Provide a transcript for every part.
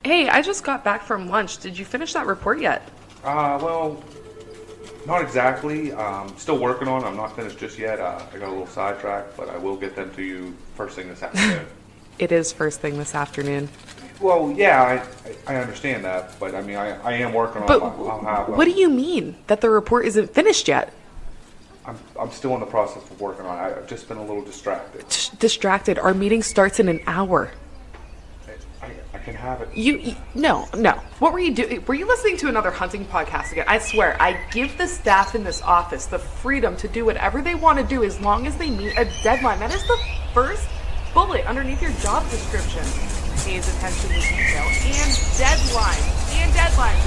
Hey, I just got back from lunch. Did you finish that report yet? Well, not exactly. Still working on it. I'm not finished just yet. I got a little sidetracked, but I will get them to you first thing this afternoon. It is first thing this afternoon. Well, yeah, I understand that, but I mean, I am working on it. I'll have what do you mean that the report isn't finished yet? I'm still in the process of working on it. I've just been a little distracted. Distracted? Our meeting starts in an hour. I can have it. No. What were you doing? Were you listening to another hunting podcast again? I swear, I give the staff in this office the freedom to do whatever they want to do as long as they meet a deadline. That is the first bullet underneath your job description. Pays attention to detail and deadlines. And deadlines.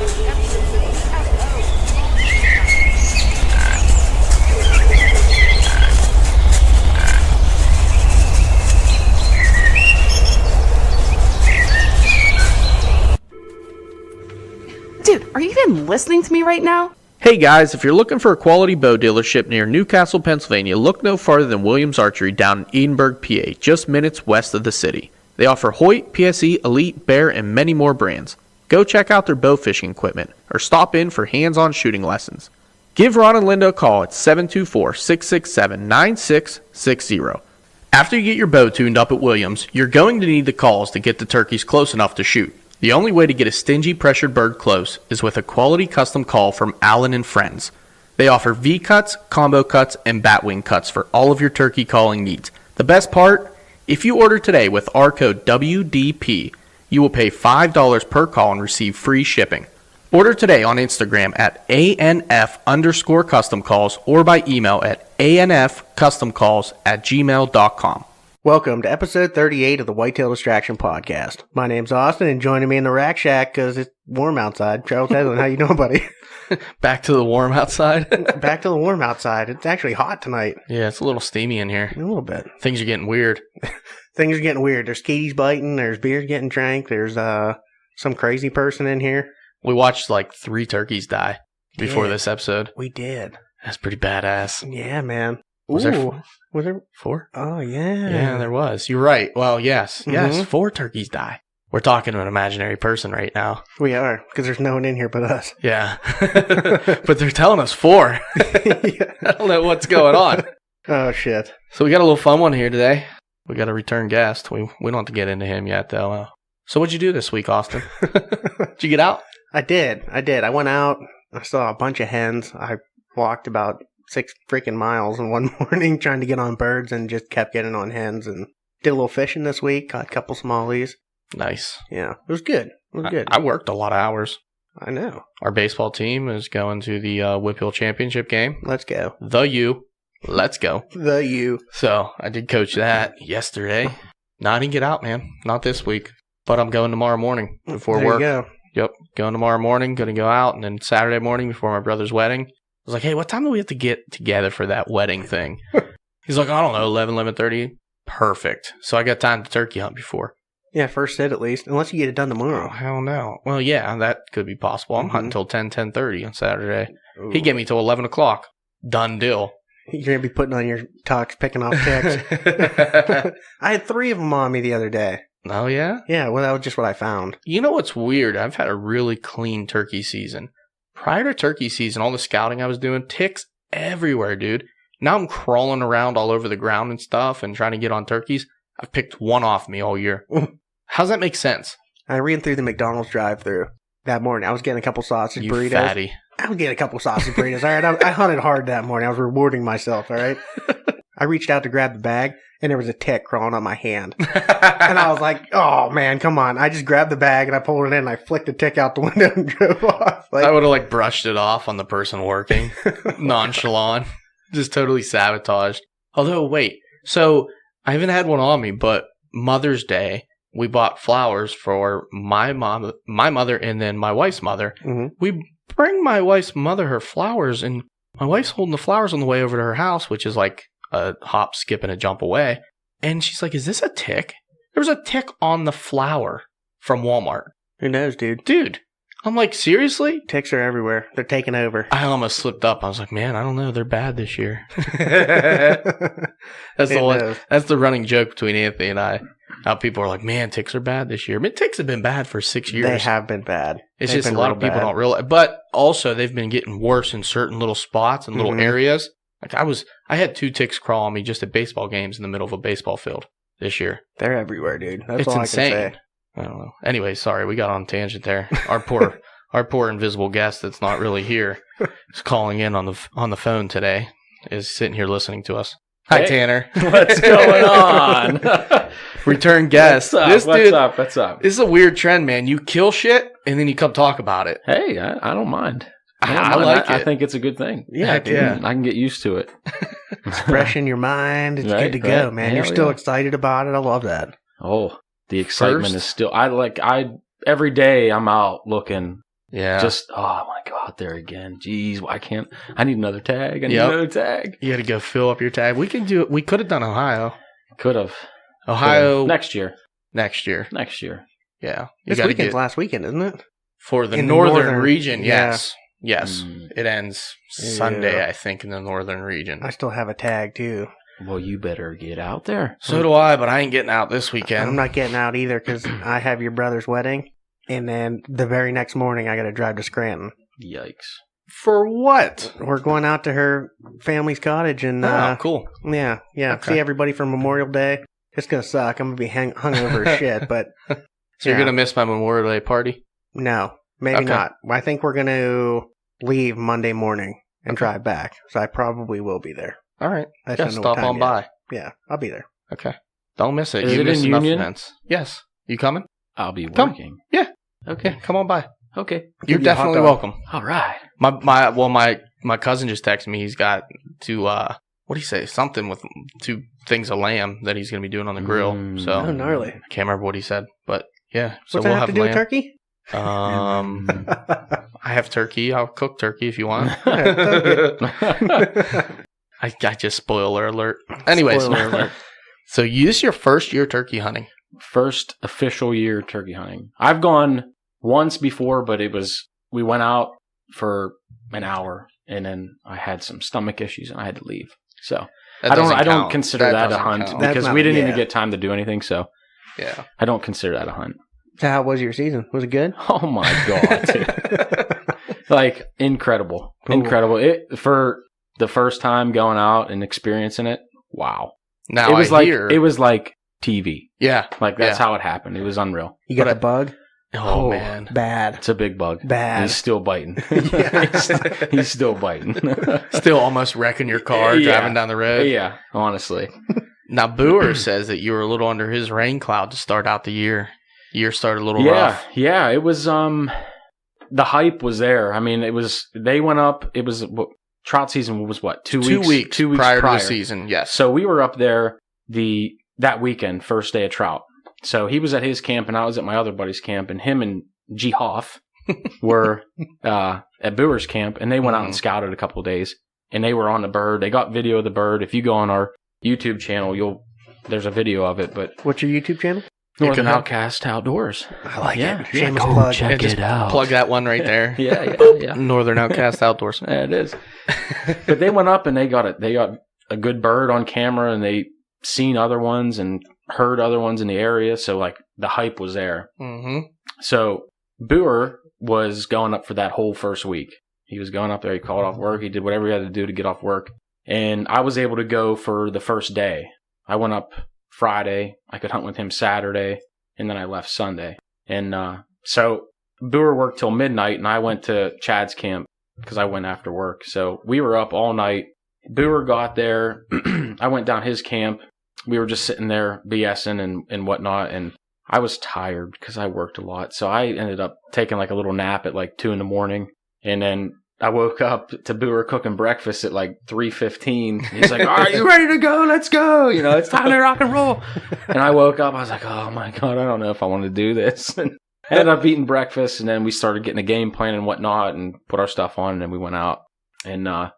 Dude, are you even listening to me right now? Hey guys, if you're looking for a quality bow dealership near Newcastle, Pennsylvania, look no farther than Williams Archery down in Edinburgh, PA, just minutes west of the city. They offer Hoyt, PSE, Elite, Bear, and many more brands. Go check out their bow fishing equipment or stop in for hands-on shooting lessons. Give Ron and Linda a call at 724-667-9660. After you get your bow tuned up at Williams, you're going to need the calls to get the turkeys close enough to shoot. The only way to get a stingy pressured bird close is with a quality custom call from Allen and Friends. They offer V-cuts, combo cuts, and batwing cuts for all of your turkey calling needs. The best part? If you order today with our code WDP, you will pay $5 per call and receive free shipping. Order today on Instagram at ANF_custom calls or by email at ANFcustomcalls@gmail.com. Welcome to episode 38 of the Whitetail Distraction Podcast. My name's Austin, and joining me in the rack shack because it's warm outside. Charles Edlin, how you doing, buddy? Back to the warm outside. Back to the warm outside. It's actually hot tonight. Yeah, it's a little steamy in here. A little bit. Things are getting weird. Things are getting weird. There's Katie's biting. There's beers getting drank. There's some crazy person in here. We watched like 3 turkeys die before this episode. We did. That's pretty badass. Yeah, man. Was there 4? Was there 4? Oh, yeah. Yeah, there was. You're right. Well, yes. Mm-hmm. Yes, 4 turkeys die. We're talking to an imaginary person right now. We are, because there's no one in here but us. Yeah. But they're telling us 4. Yeah. I don't know what's going on. Oh, shit. So we got a little fun one here today. We got a return guest. We don't have to get into him yet, though. So what'd you do this week, Austin? Did you get out? I did. I went out. I saw a bunch of hens. I walked about 6 freaking miles in one morning trying to get on birds and just kept getting on hens and did a little fishing this week. Caught a couple smallies. Nice. Yeah, it was good. I worked a lot of hours. I know. Our baseball team is going to the Whipple Championship game. Let's go. The U. Let's go. The U. So I did coach that yesterday. No, I didn't get out, man. Not this week. But I'm going tomorrow morning before work. There you go. Yep. Going tomorrow morning. Going to go out. And then Saturday morning before my brother's wedding. I was like, hey, what time do we have to get together for that wedding thing? He's like, I don't know, 11:30. Perfect. So I got time to turkey hunt before. Yeah, first sit at least. Unless you get it done tomorrow. Oh, hell no. Well, yeah, that could be possible. I'm hunting until 10:30 on Saturday. Ooh. He gave me till 11 o'clock. Done deal. You're going to be putting on your tux, picking off ticks. I had 3 of them on me the other day. Oh, yeah? Yeah, well, that was just what I found. You know what's weird? I've had a really clean turkey season. Prior to turkey season, all the scouting I was doing, ticks everywhere, dude. Now I'm crawling around all over the ground and stuff and trying to get on turkeys. I've picked 1 off me all year. How does that make sense? I ran through the McDonald's drive-thru that morning. I was getting a couple sausage burritos. Fatty. I was getting a couple sausage burritos. All right, I hunted hard that morning. I was rewarding myself, all right? I reached out to grab the bag, and there was a tick crawling on my hand. And I was like, oh, man, come on. I just grabbed the bag, and I pulled it in, and I flicked the tick out the window and drove off. I would have, brushed it off on the person working. Nonchalant. Just totally sabotaged. Although, wait. So, I haven't had one on me, but Mother's Day, we bought flowers for my mother, and then my wife's mother. Mm-hmm. We bring my wife's mother her flowers, and my wife's holding the flowers on the way over to her house, which is like a hop, skip, and a jump away. And she's like, is this a tick? There was a tick on the flower from Walmart. Who knows, dude? Dude, I'm like, seriously? Ticks are everywhere. They're taking over. I almost slipped up. I was like, man, I don't know. They're bad this year. That's the running joke between Anthony and I. How people are like, man, ticks are bad this year. I mean, ticks have been bad for 6 years. They have been bad. It's just a lot of people don't realize. But also, they've been getting worse in certain little spots and little areas. Like I had 2 ticks crawl on me just at baseball games in the middle of a baseball field this year. They're everywhere, dude. That's It's all insane. I can say. I don't know. Anyway, sorry, we got on a tangent there. Our poor invisible guest that's not really here is calling in on the phone today. Is sitting here listening to us. Hi, Tanner. What's going on? Return guest. What's up? What's up? This is a weird trend, man. You kill shit and then you come talk about it. Hey, I don't mind. I like it. I think it's a good thing. Yeah, dude. yeah. I can get used to it. It's fresh in your mind. It's Right, good to go, right. man. Hell You're still yeah. excited about it. I love that. Oh, the excitement First- is still. Every day I'm out looking. Yeah. I want to go out there again. Jeez, why can't I need another tag? I need Yep. another tag. You got to go fill up your tag. We can do it. We could have done Ohio. Could have. Ohio next year. next year. Next year. Yeah. You This got to weekend's get last weekend, isn't it? for the in the northern northern- region. yeah. Yes. Yes. It ends Sunday, I think, in the northern region. I still have a tag, too. Well, you better get out there. So do I, but I ain't getting out this weekend. I'm not getting out either because I have your brother's wedding. And then the very next morning, I got to drive to Scranton. Yikes. For what? We're going out to her family's cottage. And Oh, cool. yeah. Okay. See everybody for Memorial Day. It's going to suck. I'm going to be hungover as shit. But So you're going to miss my Memorial Day party? no, maybe Okay. not. I think we're going to leave Monday morning and drive back. So I probably will be there. All right. I just Yeah, don't know stop what time on yet. by. Yeah, I'll be there. Okay. Don't miss it. Is You it missed in enough Union? events. Yes. You coming? I'll be Come. working. Yeah. Okay. Come on by. Okay. You're Give you a hot definitely dog. welcome. All right. My cousin just texted me. He's got two what do you say? Something with 2 things of lamb that he's going to be doing on the grill. So Oh, gnarly. I can't remember what he said, but yeah. So What's that we'll have to do with lamb. turkey? I have turkey. I'll cook turkey if you want. I just spoiler alert. Anyways, Spoiler alert. so this is your first year turkey hunting. First official year turkey hunting. I've gone once before, but we went out for an hour and then I had some stomach issues and I had to leave. So That I doesn't don't count. consider that a doesn't hunt count. That's because not- we didn't yeah. even get time to do anything. So Yeah. I don't consider that a hunt. So how was your season? Was it good? Oh my God. dude. Like incredible. Cool. Incredible. It for the first time going out and experiencing it. Wow. Now it was I hear. it was like TV. Yeah. Like that's Yeah. how it happened. It was unreal. You got But the bug? Oh, man. Bad. It's a big bug. Bad. He's still biting. Yeah. he's still biting. Still almost wrecking your car Yeah. driving down the road. Yeah, honestly. Now Booher says that you were a little under his rain cloud to start out the year. Year started a little rough. Yeah. It was the hype was there. I mean, they went up. It was trout season was what 2 weeks. 2 weeks, 2 weeks prior to the season. Yes. So we were up there that weekend, first day of trout. So he was at his camp and I was at my other buddy's camp, and him and Geoff were at Booher's camp, and they went out and scouted a couple of days, and they were on the bird. They got video of the bird. If you go on our YouTube channel, there's a video of it. But What's your YouTube channel? Northern Outcast Outdoors. I like Yeah. it. Shameless Go plug. check just it out. Plug that one right there. Yeah. Northern Outcast Outdoors. Yeah, it is. But they went up and they got a good bird on camera, and they seen other ones and heard other ones in the area. So like the hype was there. Mm-hmm. So Booher was going up for that whole first week. He was going up there. He called off work. He did whatever he had to do to get off work. And I was able to go for the first day. I went up Friday. I could hunt with him Saturday. And then I left Sunday. And so Booher worked till midnight, and I went to Chad's camp because I went after work. So we were up all night. Booher got there. I went down his camp. We were just sitting there BSing and whatnot. And I was tired because I worked a lot. So I ended up taking like a little nap at like 2 a.m. And then I woke up to Booher cooking breakfast at like 3:15. He's like, "Are you ready to go? Let's go. You know, it's time to rock and roll." And I woke up. I was like, "Oh my God, I don't know if I want to do this." And I ended up eating breakfast, and then we started getting a game plan and whatnot and put our stuff on, and then we went out. And I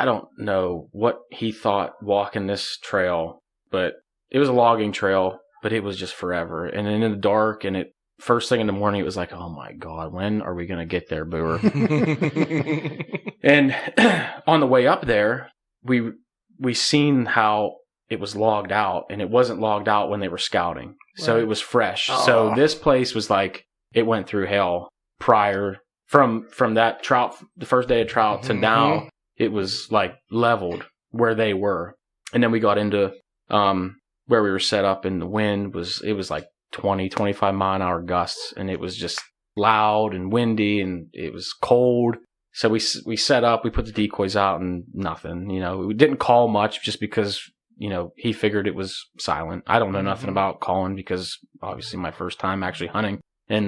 don't know what he thought walking this trail, but it was a logging trail, but it was just forever. And then in the dark, and first thing in the morning, it was like, oh my God, when are we going to get there, Booher? And on the way up there, we seen how it was logged out, and it wasn't logged out when they were scouting. So it was fresh. Oh. So this place was like, it went through hell prior from that trout, the first day of trout to now, it was like leveled where they were. And then we got into where we were set up, and the wind was like 20, 25 mile an hour gusts, and it was just loud and windy, and it was cold. So we set up, we put the decoys out, and nothing. You know, we didn't call much just because, you know, he figured it was silent. I don't know nothing about calling because obviously my first time actually hunting, and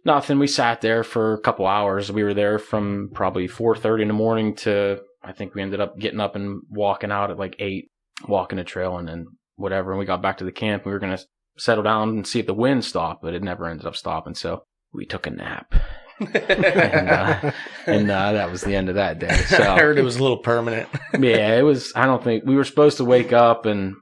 nothing. We sat there for a couple hours. We were there from probably 4:30 in the morning to, I think we ended up getting up and walking out at like 8, walking the trail, and then whatever. And we got back to the camp. We were going to settle down and see if the wind stopped, but it never ended up stopping. So we took a nap. and that was the end of that day. So I heard it was a little permanent. Yeah, it was. I don't think we were supposed to wake up, and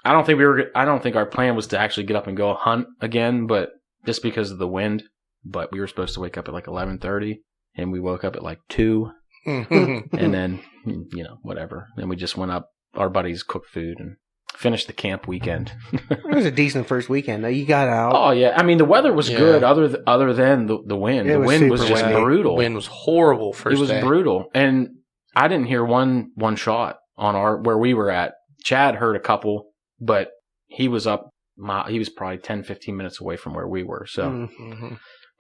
I don't think our plan was to actually get up and go hunt again, but just because of the wind. But we were supposed to wake up at like 11:30, and we woke up at like 2, and then, you know, whatever. Then we just went up. Our buddies cooked food and finished the camp weekend. It was a decent first weekend, though. You got out. Oh yeah, I mean the weather was good, other than the wind. The wind was just brutal. The wind was horrible first day. It was brutal, and I didn't hear one shot on where we were at. Chad heard a couple, but he was he was probably 10, 15 minutes away from where we were. So,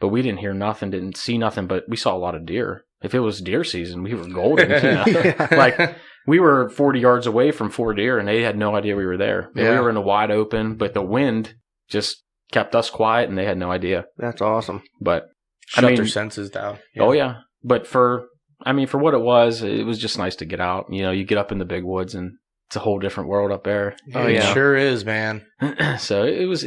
but we didn't hear nothing, didn't see nothing, but we saw a lot of deer. If it was deer season, we were golden. You know? Like, we were 40 yards away from 4 deer, and they had no idea we were there. Yeah. We were in the wide open, but the wind just kept us quiet, and they had no idea. That's awesome. But Shut their senses down. Yeah. Oh, yeah. But for what it was just nice to get out. You know, you get up in the big woods, and it's a whole different world up there. Oh, yeah. It sure is, man. So it was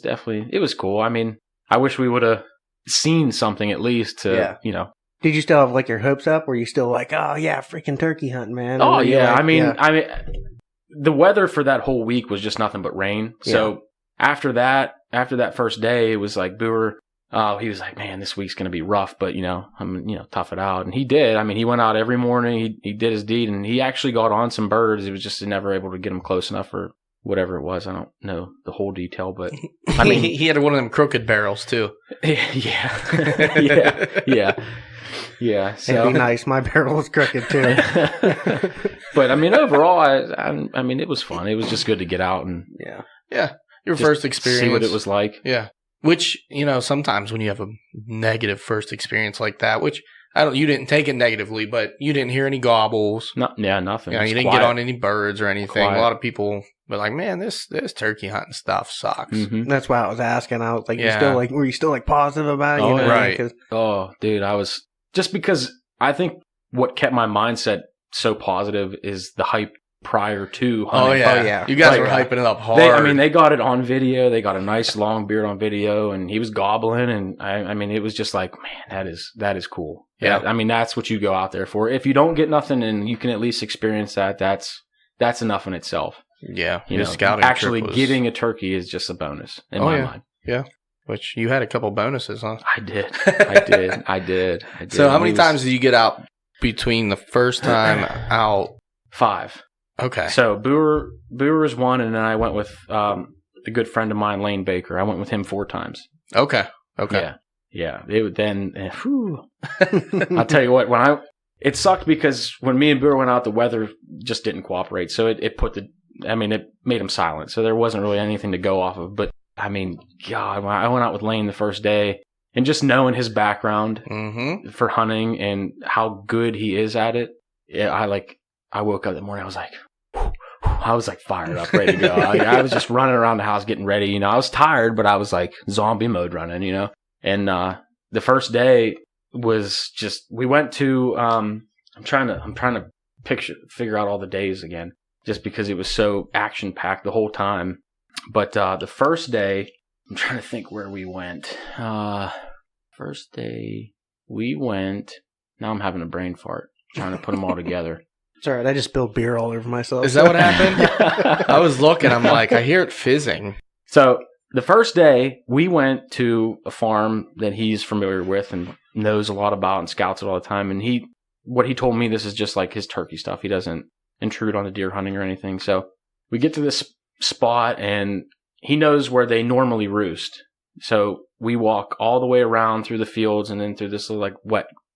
definitely, it was cool. I mean, I wish we would have seen something at least to, you know. Did you still have like your hopes up? Were you still like, oh yeah, freaking turkey hunting, man? Oh yeah. Like, I mean, the weather for that whole week was just nothing but rain. So after that first day, it was like Booher. He was like, man, this week's gonna be rough, but tough it out. And he did. I mean, he went out every morning. He did his deed, and he actually got on some birds. He was just never able to get them close enough, or whatever it was. I don't know the whole detail, but I mean, he had one of them crooked barrels too. Yeah. So it'd be nice. My barrel was crooked too. But I mean, overall, I mean, it was fun. It was just good to get out and your first experience, see what it was like. Yeah, which, you know, sometimes when you have a negative first experience like that, which you didn't take it negatively, but you didn't hear any gobbles. Nothing. You didn't get on any birds or anything. Quiet. A lot of people were like, man, this turkey hunting stuff sucks. Mm-hmm. That's why I was asking. I was like, were you still positive about it? Oh, you know, right. Oh, dude, I was. Just because I think what kept my mindset so positive is the hype prior to hunting. Oh, yeah. You guys were hyping it up hard. They got it on video. They got a nice long beard on video, and he was gobbling. And I mean, it was just like, man, that is cool. Yeah. I mean, that's what you go out there for. If you don't get nothing and you can at least experience that, that's enough in itself. Yeah. You know, scouting actually getting a turkey is just a bonus in my mind. Yeah. Which you had a couple bonuses, huh? I did. So how many times did you get out between the first time out? 5. Okay. So Booher was 1, and then I went with a good friend of mine, Lane Baker. I went with him 4 times. Okay. Yeah. I'll tell you what, it sucked because when me and Booher went out, the weather just didn't cooperate. So it made him silent. So there wasn't really anything to go off of. But I mean, God, when I went out with Lane the first day, and just knowing his background for hunting and how good he is at it, I woke up that morning, I was like fired up, ready to go. I was just running around the house getting ready. You know, I was tired, but I was like zombie mode running, you know. And the first day was just, we went to, I'm trying to figure out all the days again, just because it was so action packed the whole time. But the first day, I'm trying to think where we went. First day we went. Now I'm having a brain fart trying to put them all together. It's all right. I just spilled beer all over myself. Is that what happened? I was looking. I'm like, I hear it fizzing. So the first day, we went to a farm that he's familiar with and knows a lot about and scouts it all the time. And what he told me, this is just like his turkey stuff. He doesn't intrude on the deer hunting or anything. So we get to this spot and he knows where they normally roost. So we walk all the way around through the fields and then through this little like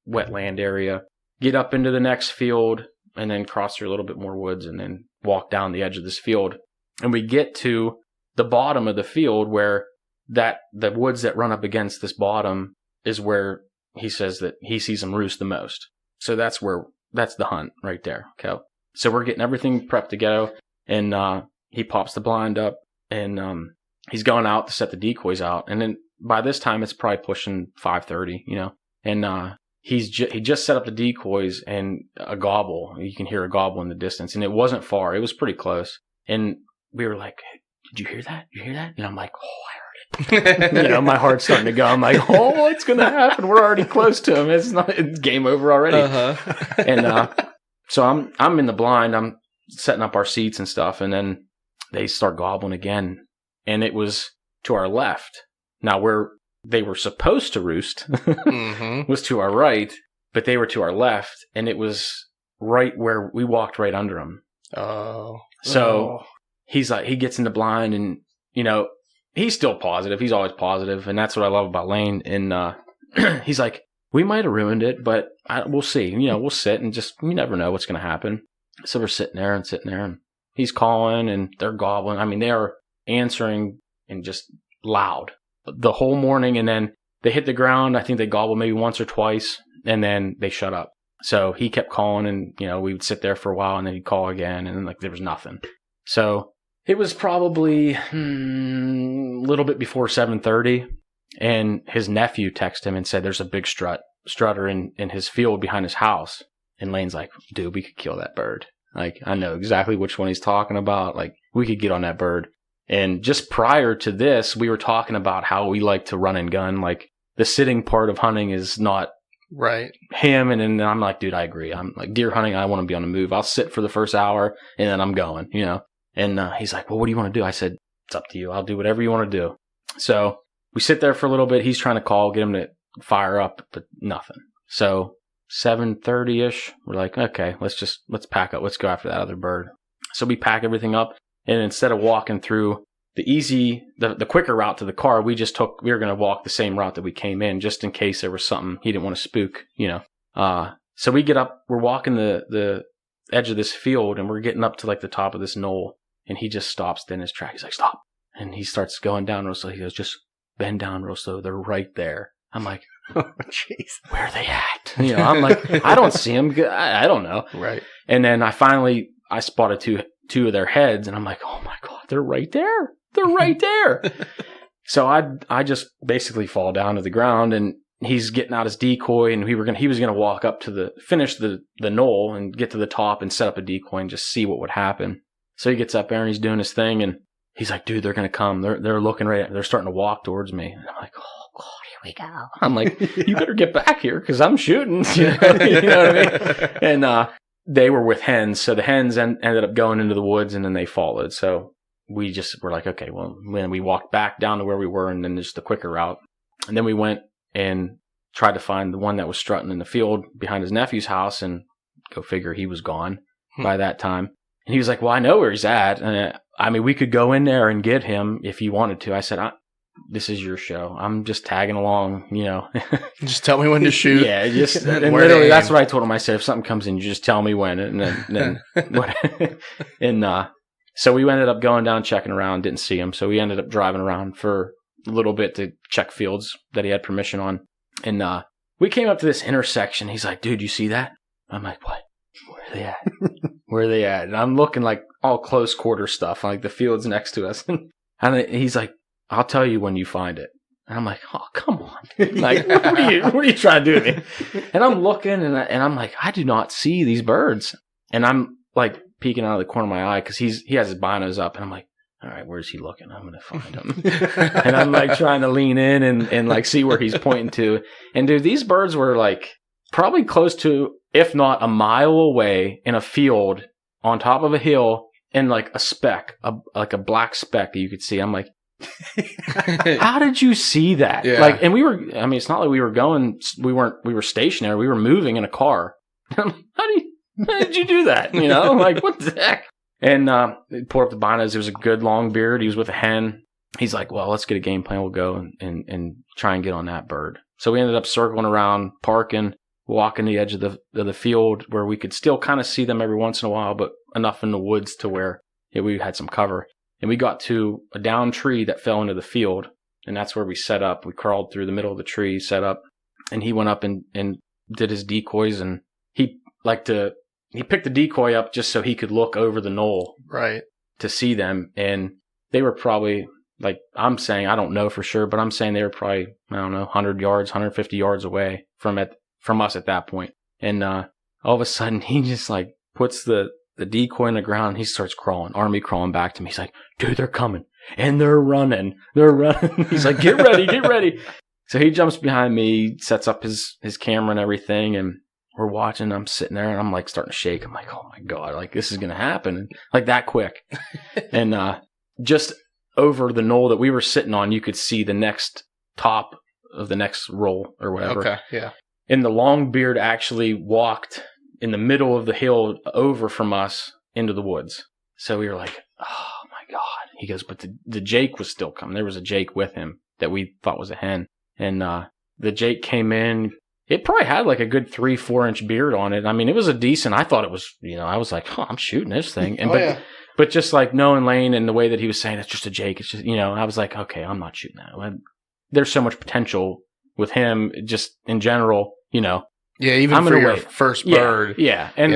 wetland area, get up into the next field and then cross through a little bit more woods and then walk down the edge of this field. And we get to the bottom of the field where the woods that run up against this bottom is where he says that he sees them roost the most. So that's the hunt right there. Okay. So we're getting everything prepped to go and he pops the blind up and he's going out to set the decoys out. And then by this time it's probably pushing 5:30, and he just set up the decoys and a gobble. You can hear a gobble in the distance and it wasn't far. It was pretty close. And we were like, did you hear that? Did you hear that? And I'm like, oh, I heard it. My heart's starting to go. I'm like, oh, it's going to happen. We're already close to him. It's game over already. Uh-huh. And so I'm in the blind. I'm setting up our seats and stuff. And then they start gobbling again. And it was to our left. Now, where they were supposed to roost was to our right, but they were to our left. And it was right where we walked right under them. Oh. So he's like, he gets in the blind and, he's still positive. He's always positive, and that's what I love about Lane. And he's like, we might have ruined it, but we'll see. We'll sit and just, you never know what's going to happen. So we're sitting there, and he's calling, and they're gobbling. I mean, they are answering and just loud the whole morning, and then they hit the ground. I think they gobble maybe once or twice, and then they shut up. So he kept calling, and, we would sit there for a while, and then he'd call again, and then, there was nothing. So it was probably a little bit before 7:30, and his nephew texted him and said there's a big strutter in his field behind his house. And Lane's like, dude, we could kill that bird. I know exactly which one he's talking about. We could get on that bird. And just prior to this, we were talking about how we like to run and gun. The sitting part of hunting is not right him. And then I'm like, dude, I agree. I'm like, deer hunting, I want to be on the move. I'll sit for the first hour, and then I'm going, And he's like, well, what do you want to do? I said, it's up to you. I'll do whatever you want to do. So we sit there for a little bit. He's trying to call, get him to fire up, but nothing. So 7:30-ish, we're like, okay, let's pack up. Let's go after that other bird. So we pack everything up. And instead of walking through the quicker route to the car, we were going to walk the same route that we came in, just in case there was something he didn't want to spook, So we get up, we're walking the edge of this field, and we're getting up to the top of this knoll. And he just stops in his track. He's like, stop. And he starts going down real slow. He goes, just bend down real slow. They're right there. I'm like, oh, jeez, where are they at? I'm like, I don't see them. I don't know. Right. And then I spotted two of their heads, and I'm like, oh my God, they're right there. They're right there. So I just basically fall down to the ground, and he's getting out his decoy, and he was gonna walk up to finish the knoll and get to the top and set up a decoy and just see what would happen. So he gets up there and he's doing his thing, and he's like, dude, they're going to come. They're looking they're starting to walk towards me. And I'm like, oh God, here we go. I'm like, you better get back here because I'm shooting. You know what I mean? And they were with hens. So the hens ended up going into the woods, and then they followed. So we just were like, okay, well, then we walked back down to where we were, and then just the quicker route. And then we went and tried to find the one that was strutting in the field behind his nephew's house, and go figure, he was gone by that time. And he was like, well, I know where he's at. And we could go in there and get him if you wanted to. I said, this is your show. I'm just tagging along, Just tell me when to shoot. Yeah, just and literally that's what I told him. I said, if something comes in, you just tell me when. And then and so we ended up going down, checking around, didn't see him. So we ended up driving around for a little bit to check fields that he had permission on. And we came up to this intersection. He's like, dude, you see that? I'm like, what? Where are they at? Where are they at? And I'm looking all close quarter stuff, the fields next to us. And he's like, I'll tell you when you find it. And I'm like, oh, come on. What are you trying to do to me? And I'm looking, and I'm like, I do not see these birds. And I'm peeking out of the corner of my eye because he has his binos up. And I'm like, all right, where's he looking? I'm going to find him. And I'm trying to lean in and see where he's pointing to. And dude, these birds were probably close to, if not a mile away in a field on top of a hill, and a speck, a black speck that you could see. I'm like, How did you see that? Yeah. Like, and it's not like we were stationary. We were moving in a car. How did you do that? You know, like, what the heck? And he pulled up the binos. It was a good long beard. He was with a hen. He's like, well, let's get a game plan. We'll go and try and get on that bird. So we ended up circling around, parking, walking the edge of the field where we could still kind of see them every once in a while, but enough in the woods to where we had some cover. And we got to a down tree that fell into the field, and that's where we set up. We crawled through the middle of the tree, set up, and he went up and did his decoys, and he picked the decoy up just so he could look over the knoll Right. to see them. And they were probably, like, I'm saying, I don't know for sure, but I'm saying they were probably, I don't know, 100 yards, 150 yards away from us at that point. And all of a sudden, he just, like, puts the decoy in the ground. He starts crawling, army crawling back to me. He's like, dude, they're coming. And they're running. He's like, get ready. So he jumps behind me, sets up his camera and everything, and we're watching. I'm sitting there, and I'm, like, starting to shake. I'm like, oh, my God, like, this is going to happen. Like, that quick. And just over the knoll that we were sitting on, you could see the next top of the next roll or whatever. Okay, yeah. And the long beard actually walked in the middle of the hill over from us into the woods. So we were like, oh my God. He goes, but the Jake was still coming. There was a Jake with him that we thought was a hen. And the Jake came in. It probably had like a good 3-4 inch beard on it. I mean, it was a decent, I thought it was, I was like, I'm shooting this thing. And but just like knowing Lane and the way that he was saying, it's just a Jake. It's just, I was like, okay, I'm not shooting that. There's so much potential with him just in general, Yeah, even I'm for your wait. first bird. Yeah. And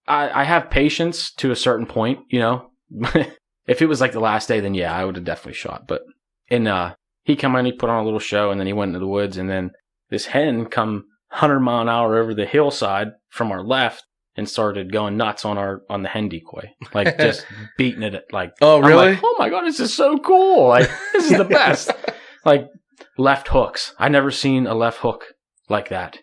I have patience to a certain point, If it was like the last day, then yeah, I would have definitely shot. But he come in, he put on a little show, and then he went into the woods, and then this hen come 100 mile an hour over the hillside from our left and started going nuts on the hen decoy, like just beating it. Like, oh really? I'm like, oh my God, this is so cool! Like, this is the best. Like, left hooks. I never seen a left hook like that,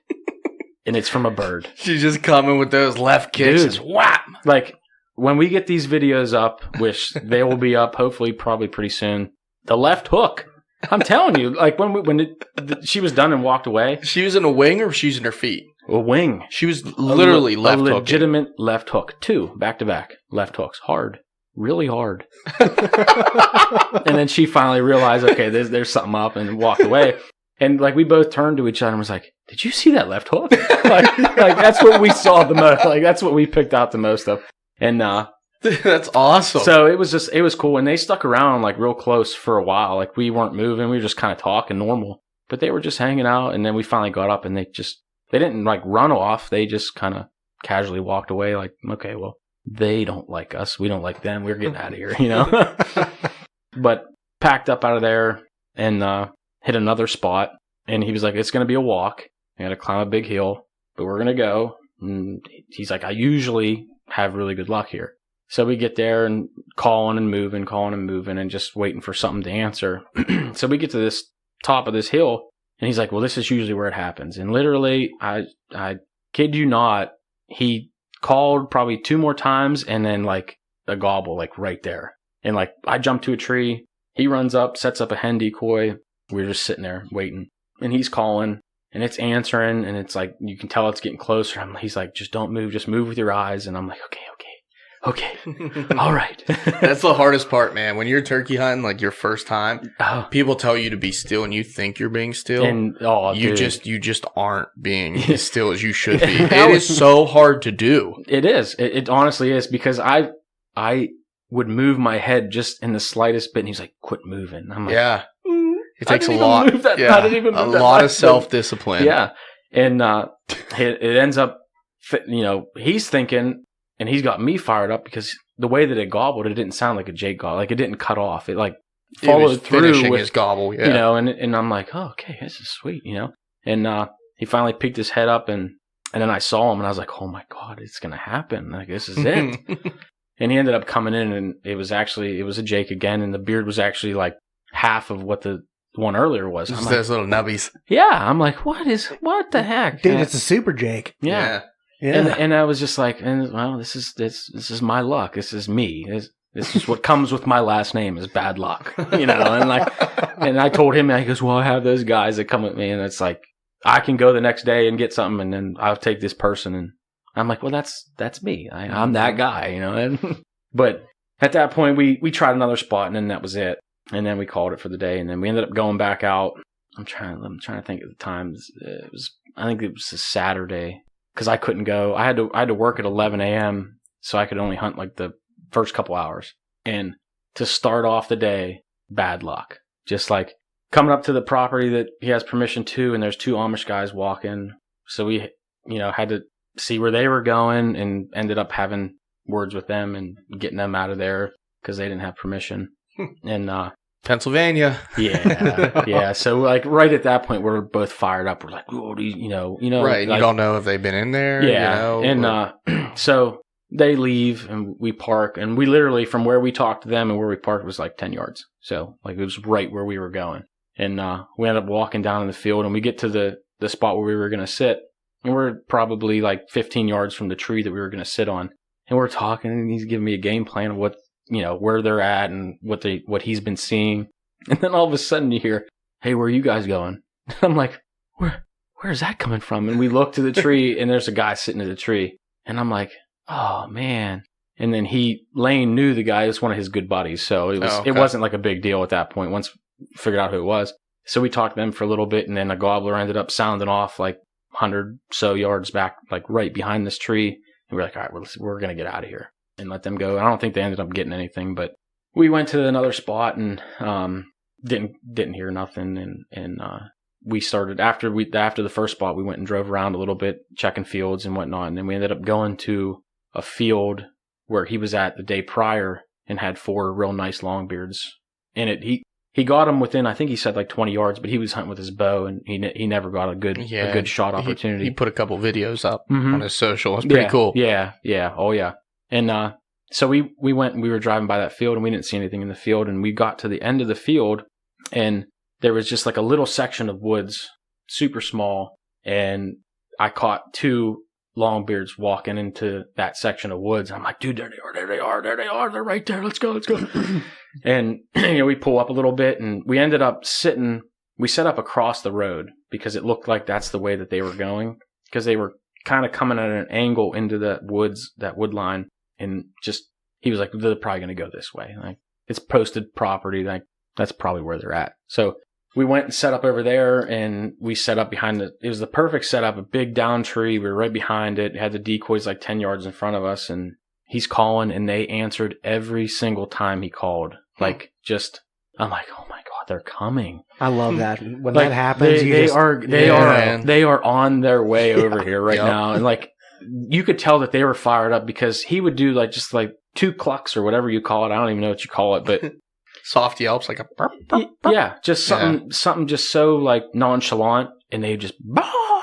and it's from a bird. She's just coming with those left kicks. Dude, just whap. Like, when we get these videos up, which they will be up hopefully probably pretty soon, the left hook. I'm telling you, like when she was done and walked away. She was in a wing or she was in her feet? A wing. She was literally left hook. Legitimate left hook. 2 back-to-back left hooks. Hard. Really hard. And then she finally realized, okay, there's something up, and walked away. And like we both turned to each other and was like, did you see that left hook? like that's what we saw the most. Like that's what we picked out the most of. And that's awesome. So it was cool. And they stuck around like real close for a while. Like we weren't moving. We were just kind of talking normal. But they were just hanging out. And then we finally got up, and they didn't like run off. They just kind of casually walked away like, okay, well, they don't like us. We don't like them. We're getting out of here, But packed up out of there and hit another spot. And he was like, it's going to be a walk. I got to climb a big hill, but we're going to go. And he's like, I usually have really good luck here. So we get there and calling and moving and just waiting for something to answer. So we get to this top of this hill, and he's like, well, this is usually where it happens. And literally, I kid you not, he called probably 2 more times, and then like a gobble, like right there. And like I jumped to a tree. He runs up, sets up a hen decoy. We're just sitting there waiting, and he's calling, and it's answering, and it's like you can tell it's getting closer. He's like, just don't move, just move with your eyes. And I'm like, okay, all right. That's the hardest part, man. When you're turkey hunting, like your first time, people tell you to be still, and you think you're being still, and you just aren't being as still as you should be. It is so hard to do. It is. It honestly is, because I would move my head just in the slightest bit, and he's like, quit moving. I'm like, yeah. It takes a lot. A lot of self-discipline. Yeah. And it ends up, he's thinking, and he's got me fired up because the way that it gobbled, it didn't sound like a Jake gobble. Like it didn't cut off. It like followed through with his gobble. Yeah. And I'm like, oh, okay, this is sweet, And he finally peeked his head up, and then I saw him, and I was like, oh my God, it's gonna happen. Like this is it. And he ended up coming in, and it was a Jake again, and the beard was actually like half of what the one earlier was. Just those little nubbies. Yeah, I'm like, what the heck, dude? It's a super Jake. Yeah. And I was just like, well, this is my luck. This is me. This is what comes with my last name is bad luck, and and I told him, he goes, well, I have those guys that come with me, and it's like, I can go the next day and get something, and then I'll take this person, and I'm like, well, that's me. I'm that guy, But at that point, we tried another spot, and then that was it, and then we called it for the day, and then we ended up going back out. I'm trying to think of the times. I think it was a Saturday because I couldn't go. I had to work at 11 a.m. so I could only hunt like the first couple hours. And to start off the day, bad luck. Just like coming up to the property that he has permission to, and there's 2 Amish guys walking. So we, had to see where they were going, and ended up having words with them and getting them out of there because they didn't have permission. And Pennsylvania. Yeah. So like right at that point, we're both fired up. We're like, oh, right? Like, you don't know if they've been in there. Yeah. And so they leave, and we park, and we literally from where we talked to them and where we parked was like 10 yards. So like it was right where we were going, and we ended up walking down in the field, and we get to the spot where we were going to sit, and we're probably like 15 yards from the tree that we were going to sit on, and we're talking, and he's giving me a game plan of what. Where they're at and what he's been seeing. And then all of a sudden you hear, hey, where are you guys going? And I'm like, where's that coming from? And we look to the tree, and there's a guy sitting in the tree. And I'm like, oh, man. And then Lane knew the guy. It was one of his good buddies. So it wasn't like a big deal at that point once we figured out who it was. So we talked to them for a little bit, and then a gobbler ended up sounding off like 100 so yards back, like right behind this tree. And we're like, all right, we're going to get out of here and let them go. I don't think they ended up getting anything, but we went to another spot and didn't hear nothing. And we started after the first spot. We went and drove around a little bit, checking fields and whatnot, and then we ended up going to a field where he was at the day prior and had 4 real nice longbeards in it. He got them within, I think he said like 20 yards, but he was hunting with his bow, and he never got a good shot opportunity. He put a couple videos up on his social. It's pretty cool. Yeah. Oh yeah. And so we went and we were driving by that field, and we didn't see anything in the field, and we got to the end of the field, and there was just like a little section of woods, super small, and I caught 2 longbeards walking into that section of woods. I'm like, dude, there they are, they're right there, let's go. And we pull up a little bit, and we ended up we set up across the road because it looked like that's the way that they were going, because they were kind of coming at an angle into that wood line. And just, he was like, they're probably going to go this way. Like, it's posted property. Like, that's probably where they're at. So we went and set up over there, and we set up behind it was the perfect setup, a big down tree. We were right behind it. It had the decoys like 10 yards in front of us, and he's calling, and they answered every single time he called. Like, I'm like, oh my God, they're coming. I love that. When like, that happens, they are on their way over here right now. And like, you could tell that they were fired up because he would do like just like 2 clucks or whatever you call it. I don't even know what you call it, but soft yelps, like a burp, burp, burp. Yeah, just something just so like nonchalant, and they just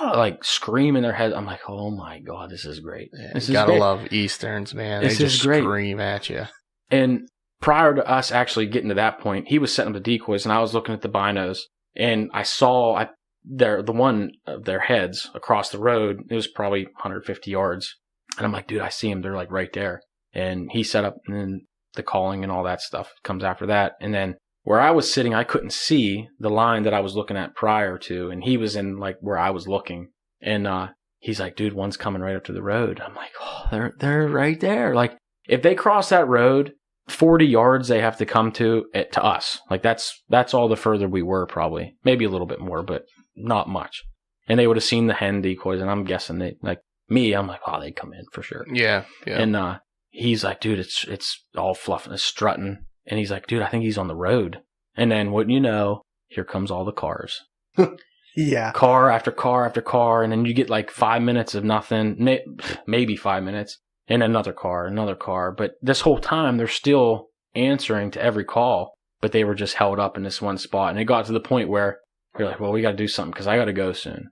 like scream in their head. I'm like, oh my God, this is great. Yeah, this you is gotta great. love Easterns, man. This they just is great. Scream at you. And prior to us actually getting to that point, he was setting up the decoys, and I was looking at the binos, and I saw the one of their heads across the road. It was probably 150 yards. And I'm like, dude, I see him. They're like right there. And he set up, and then the calling and all that stuff comes after that. And then where I was sitting, I couldn't see the line that I was looking at prior to. And he was in like where I was looking. And he's like, dude, one's coming right up to the road. I'm like, oh, they're right there. Like, if they cross that road, 40 yards they have to come to us. Like, that's all the further we were, probably. Maybe a little bit more, but not much. And they would have seen the hen decoys, and I'm guessing they, like me, I'm like, oh, they'd come in for sure. Yeah. And he's like, dude, it's all fluffing, it's strutting. And he's like, dude, I think he's on the road. And then, wouldn't you know, here comes all the cars. Yeah. Car after car after car, and then you get like 5 minutes of nothing, maybe 5 minutes, and another car. But this whole time, they're still answering to every call, but they were just held up in this one spot. And it got to the point where you're like, well, we got to do something because I got to go soon.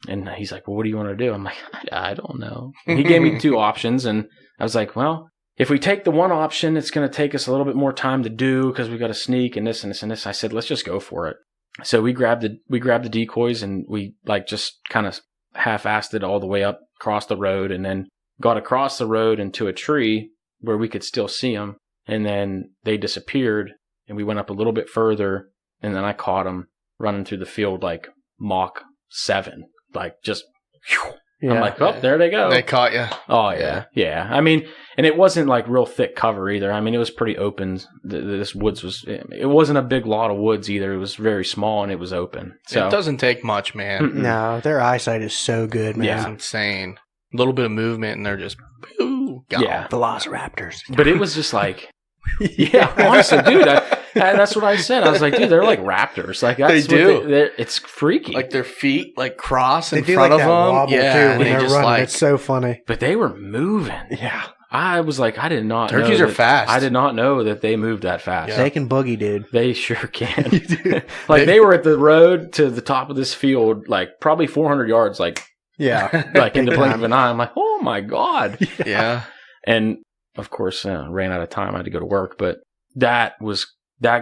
And he's like, well, what do you want to do? I'm like, I don't know. And he gave me 2 options, and I was like, well, if we take the one option, it's going to take us a little bit more time to do because we got to sneak and this and this and this. I said, let's just go for it. So we grabbed the decoys, and we like just kind of half-assed it all the way up across the road, and then got across the road into a tree where we could still see them. and then they disappeared, and we went up a little bit further, and then I caught them running through the field like Mach 7, like just. Whew. Yeah. I'm like, oh, there they go. They caught you. Oh yeah. I mean, and it wasn't like real thick cover either. I mean, it was pretty open. This woods was. It wasn't a big lot of woods either. It was very small and it was open. So It doesn't take much, man. No, their eyesight is so good, man. It's insane. A little bit of movement and they're just boom, gone. Yeah. Velociraptors. But it was just like, yeah, honestly, dude. That's what I said. I was like, dude, they're like raptors. Like that's They do. It's freaky. Like their feet like cross in They do front like of that them. wobble Yeah, too when they they're just running. like It's so funny. But they were moving. Yeah. I was like, I did not. Turkeys know are that- fast. I did not know that they moved that fast. They can boogie, dude. They sure can. Like they were at the road to the top of this field, like probably 400 yards, like Yeah. in the Big blink time. of an eye. I'm like, oh my god. yeah. And of course, ran out of time. I had to go to work, but that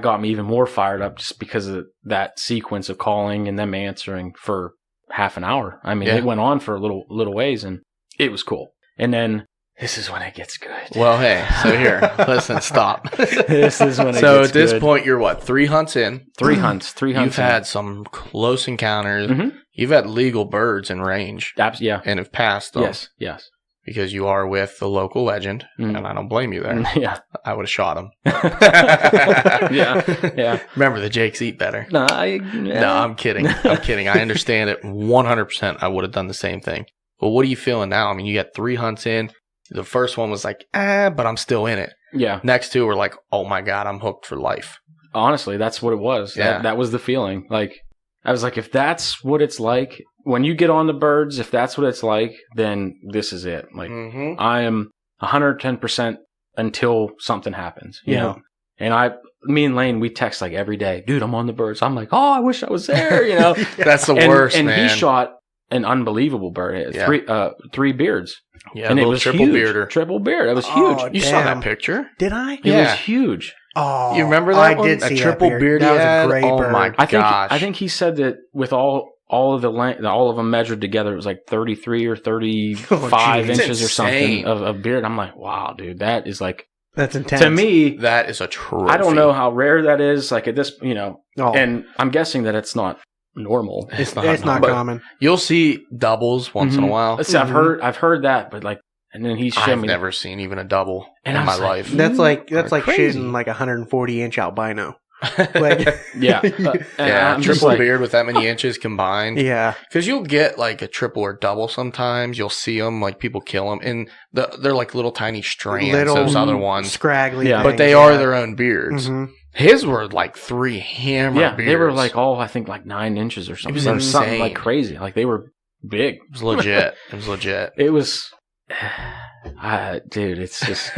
got me even more fired up just because of that sequence of calling and them answering for half an hour. I mean, Yeah. it went on for a little ways, and it was cool. And then this is when it gets good. Well, hey, so here, listen, stop. This is when it So gets at this good. point, you're what, 3 hunts in? Three hunts. You've had some close encounters. Mhm. You've had legal birds in range Yeah. and have passed them Yes. because you are with the local legend, Mm. and I don't blame you there. Yeah. I would have shot him. Yeah. Remember, the Jakes eat better. No, No, I'm kidding. I understand it 100%. I would have done the same thing. But what are you feeling now? I mean, you got 3 hunts in. The first one was like, but I'm still in it. Yeah. Next 2 were like, oh my God, I'm hooked for life. Honestly, that's what it was. Yeah. That was the feeling. Like, I was like, if that's what it's like, when you get on the birds, if that's what it's like, then this is it. Like, Mm-hmm. I am 110% until something happens, you Yeah. know? And me and Lane, we text like every day, dude, I'm on the birds. I'm like, oh, I wish I was there, you know? That's the worst, and man. he shot an unbelievable bird. Yeah. Three beards. Yeah, And a it little was triple huge. bearder. Triple beard. It was Oh, huge. You saw Damn. that picture? Did I? It Yeah. was huge. Oh, You remember that I one? did That see triple that beard That he was had? a great Oh bird. my I Gosh. think he said that with all of all of them measured together, it was like 33 or 35 Oh, geez. inches or It's something insane. of beard. I'm like, wow, dude, that is like, That's intense. to me, That is a trophy. I don't know how rare that is. Like at this, you know, Oh, and I'm guessing that it's not normal. it's not not but common. You'll see doubles once in a Mhm. while. See, I've heard that, but like, and then he showed I've me. never seen even a double And in I my was like, life. That's are like crazy. shooting like 140-inch albino. Like, Yeah, and Yeah, I'm just triple like, beard with that many inches combined. yeah, Because you'll get like a triple or double sometimes. You'll see them, like people kill them, and they're like little tiny strands. Little those other ones, scraggly. Yeah. but they things, are yeah. their own beards. Mhm. His were like 3 hammer yeah, beards. they were like all I think like 9 inches or something. was Or something insane. like crazy. Like they were big. It was legit. It was legit. It was, dude. It's just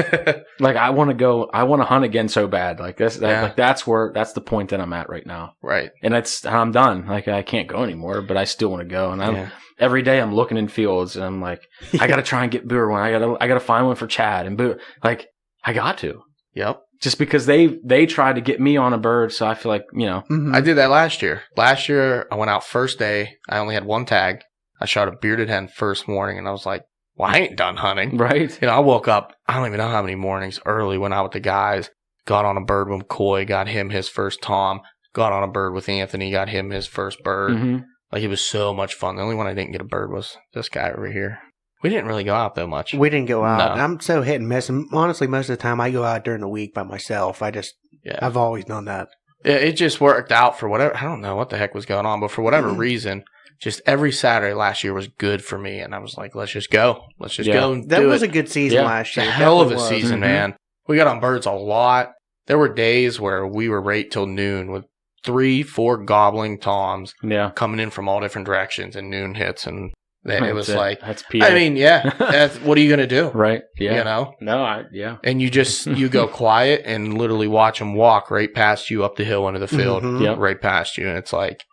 like I want to hunt again so bad. Like that's Yeah. like that's the point that I'm at right now. Right. And I'm done. Like I can't go anymore, but I still want to go. And Yeah. every day I'm looking in fields and I'm like, I got to try and get Booher one. I got to find one for Chad and Booher. Like I got to, Yep. just because they tried to get me on a bird. So I feel like, you know, Mhm. I did that last year. Last year, I went out first day. I only had 1 tag. I shot a bearded hen first morning, and I was like, well, I ain't done hunting. right. You know, I woke up, I don't even know how many mornings early, went out with the guys, got on a bird with McCoy, got him his first tom, got on a bird with Anthony, got him his first bird. hmm Like, it was so much fun. The only one I didn't get a bird was this guy over here. We didn't really go out that much. We didn't go out. No. I'm so hit and miss. And honestly, most of the time I go out during the week by myself. Yeah. I've always done that. It just worked out for whatever. I don't know what the heck was going on, but for whatever reason, just every Saturday last year was good for me. And I was like, let's just go. Let's just Yeah. go and That do was it. a good season Yeah. last It's a year. hell of a Definitely was. season, Mhm. man. We got on birds a lot. There were days where we were right till noon with 3-4 gobbling toms Yeah. coming in from all different directions, and noon hits, and then it That's was like, that's PA. I mean, yeah, that's, what are you gonna do? right. Yeah. You know, No, yeah. and you just you go quiet and literally watch them walk right past you up the hill into the field, Mhm. Yep. right past you, and it's like,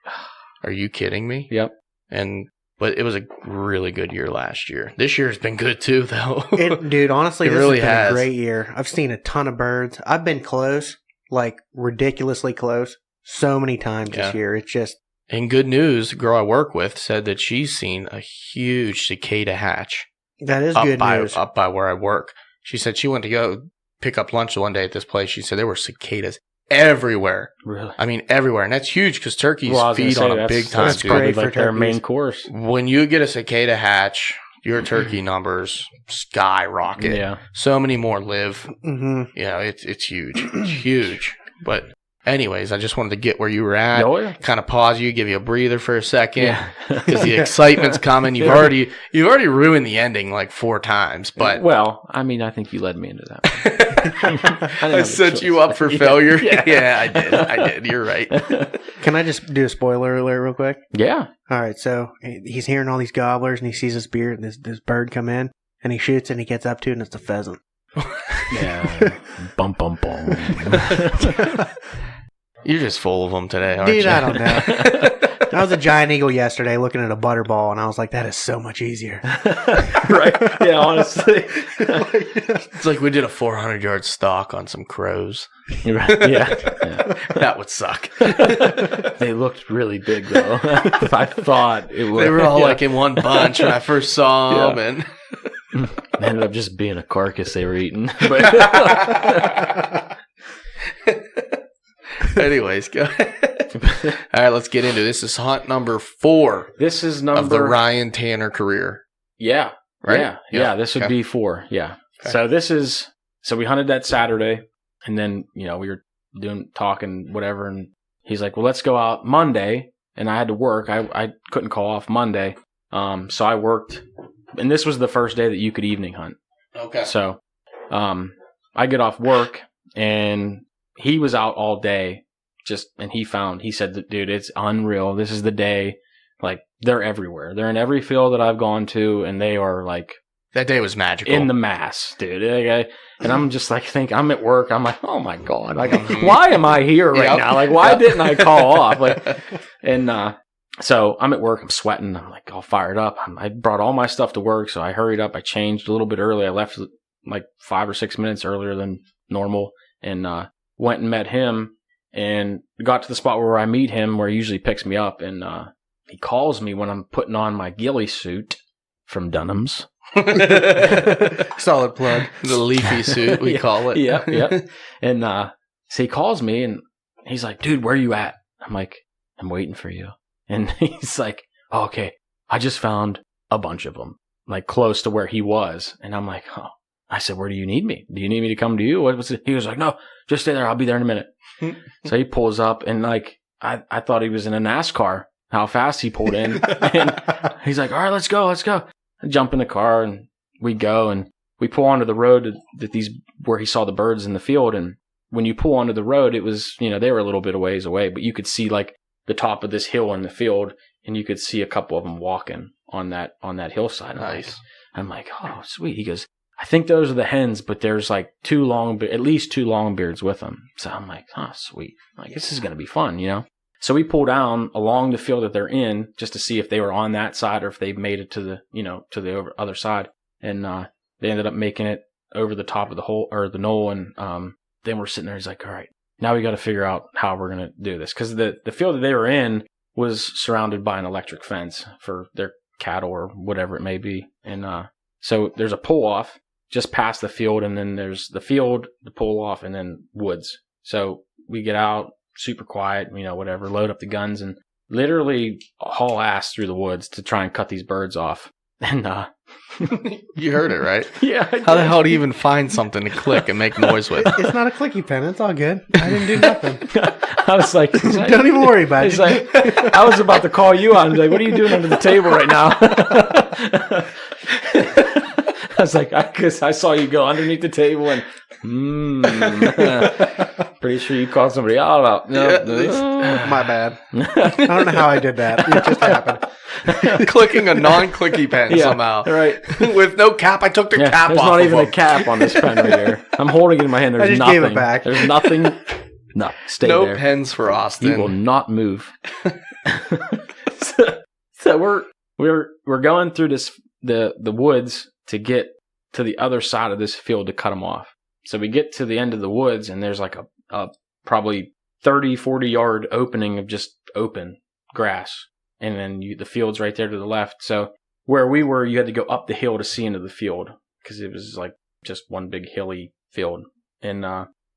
are you kidding me? Yep. But it was a really good year last year. This year's been good too, though. Dude, honestly, It this really has been has. a great year. I've seen a ton of birds. I've been close, like ridiculously close, so many times Yeah. this year. It's just, And good news, the girl I work with said that she's seen a huge cicada hatch that is up good by news. up by where I work. She said she went to go pick up lunch one day at this place. She said there were cicadas everywhere. Really? I mean, everywhere. And that's huge because turkeys Well, I was gonna feed say, on a that's- big time, That's dude. probably Great like for their main turkeys. course. When you get a cicada hatch, your turkey numbers skyrocket. Yeah. So many more live. Mm-hmm. Yeah, it's huge. It's huge. But anyways, I just wanted to get where you were at. Oh, yeah. Kind of pause you, give you a breather for a second. Yeah. Because the excitement's coming. You've already ruined the ending like 4 times. But Well, I mean, I think you led me into that. I set you up for failure. Yeah, I did. You're right. Can I just do a spoiler alert real quick? Yeah. All right, so he's hearing all these gobblers, and he sees this bird come in, and he shoots, and he gets up to it, and it's a pheasant. Yeah. Bum, bum, bum. You're just full of them today, aren't Dude, you? I don't know. I was a giant eagle yesterday looking at a butterball, and I was like, that is so much easier. Right. Yeah, honestly. It's like we did a 400-yard stalk on some crows. Right. Yeah. That would suck. They looked really big, though. I thought it would. They were all like in one bunch when I first saw them. And It ended up just being a carcass they were eating. But anyways, go ahead. All right, let's get into this. This is hunt number 4 this is of number the Ryan Tanner career. Yeah. Right? Yeah. Yeah. Yeah. This would Okay. be 4. Yeah. Okay. So we hunted that Saturday, and then, we were talking, whatever. And he's like, well, let's go out Monday. And I had to work. I couldn't call off Monday. So I worked, and this was the first day that you could evening hunt. Okay. So, I get off work, and he was out all day. He said, that, dude, it's unreal. This is the day. Like, they're everywhere. They're in every field that I've gone to, and they are like That day was magical. in the mass, dude. And I'm just like, I'm at work. I'm like, oh my God. Like, why am I here right Yep. now? Like, why Yep. didn't I call off? Like, and, so I'm at work. I'm sweating. I'm like all fired up. I brought all my stuff to work. So I hurried up. I changed a little bit early. I left like 5 or 6 minutes earlier than normal, and, went and met him, and got to the spot where I meet him, where he usually picks me up. And, he calls me when I'm putting on my ghillie suit from Dunham's. Solid plug. The leafy suit, we Yeah. call it. Yep. And so he calls me, and he's like, dude, where are you at? I'm like, I'm waiting for you. And he's like, oh, okay, I just found a bunch of them, like close to where he was. And I'm like, oh. I said, where do you need me? Do you need me to come to you? What's it? He was like, no, just stay there. I'll be there in a minute. So he pulls up, and like, I thought he was in a NASCAR, how fast he pulled in. And he's like, all right, let's go. I jump in the car, and we go, and we pull onto the road where he saw the birds in the field. And when you pull onto the road, it was, they were a little bit of ways away, but you could see like the top of this hill in the field, and you could see a couple of them walking on that hillside. Nice. I'm like, oh, sweet. He goes, I think those are the hens, but there's like at least 2 longbeards with them. So I'm like, oh, sweet. Like, this is going to be fun, So we pull down along the field that they're in just to see if they were on that side or if they made it to the other side. And they ended up making it over the top of the hole or the knoll. And then we're sitting there. He's like, all right, now we got to figure out how we're going to do this. Because the field that they were in was surrounded by an electric fence for their cattle or whatever it may be. And so there's a pull off just past the field, and then there's the field, the pull off, and then woods. So we get out, super quiet, whatever, load up the guns, and literally haul ass through the woods to try and cut these birds off. And You heard it, right? yeah, How the hell do you even find something to click and make noise with? It's not a clicky pen. It's all good. I didn't do nothing. I was like, Don't even worry about He's it. like, I was about to call you on. He's like, what are you doing under the table right now? I was like, because I saw you go underneath the table and, pretty sure you called somebody out. No, My bad. I don't know how I did that. It just happened. Clicking a non-clicky pen somehow. Right. With no cap. I took the cap there's off not of even them. a cap on this pen right here. I'm holding it in my hand. There's I just nothing. gave it back. There's nothing. No, stay No there. pens for Austin. He will not move. so we're going through the woods to get to the other side of this field to cut them off. So we get to the end of the woods, and there's like a probably 30, 40 yard opening of just open grass. And then the field's right there to the left. So where we were, you had to go up the hill to see into the field because it was like just one big hilly field. And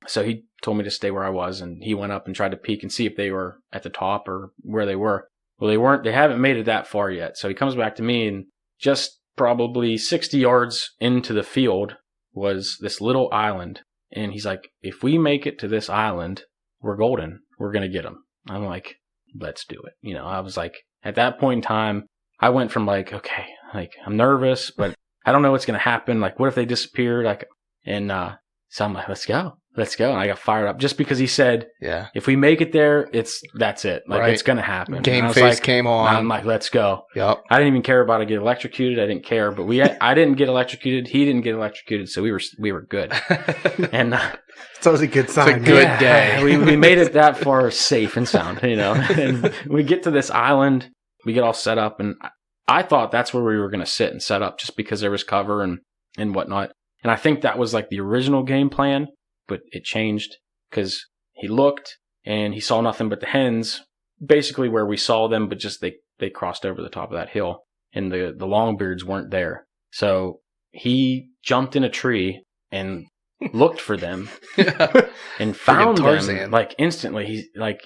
so he told me to stay where I was, and he went up and tried to peek and see if they were at the top or where they were. Well, they weren't. They haven't made it that far yet. So he comes back to me, and just probably 60 yards into the field was this little island. And he's like, if we make it to this island, we're golden. We're going to get them. I'm like, let's do it. You know, I was like, at that point in time, I went from like, okay, like I'm nervous, but I don't know what's going to happen. Like, what if they disappeared? So I'm like, let's go. And I got fired up just because he said, if we make it there, that's it. Like, it's going to happen. Game face came on. I'm like, let's go. Yep. I didn't even care about it get electrocuted. I didn't care, but I didn't get electrocuted. He didn't get electrocuted. So we were good. And it's always a good sign. It's a good day. we made it that far safe and sound, you know, and we get to this island, we get all set up, and I thought that's where we were going to sit and set up just because there was cover and whatnot. And I think that was like the original game plan, but it changed because he looked and he saw nothing but the hens, basically where we saw them, but just they crossed over the top of that hill, and the longbeards weren't there. So he jumped in a tree and looked for them and found them like instantly.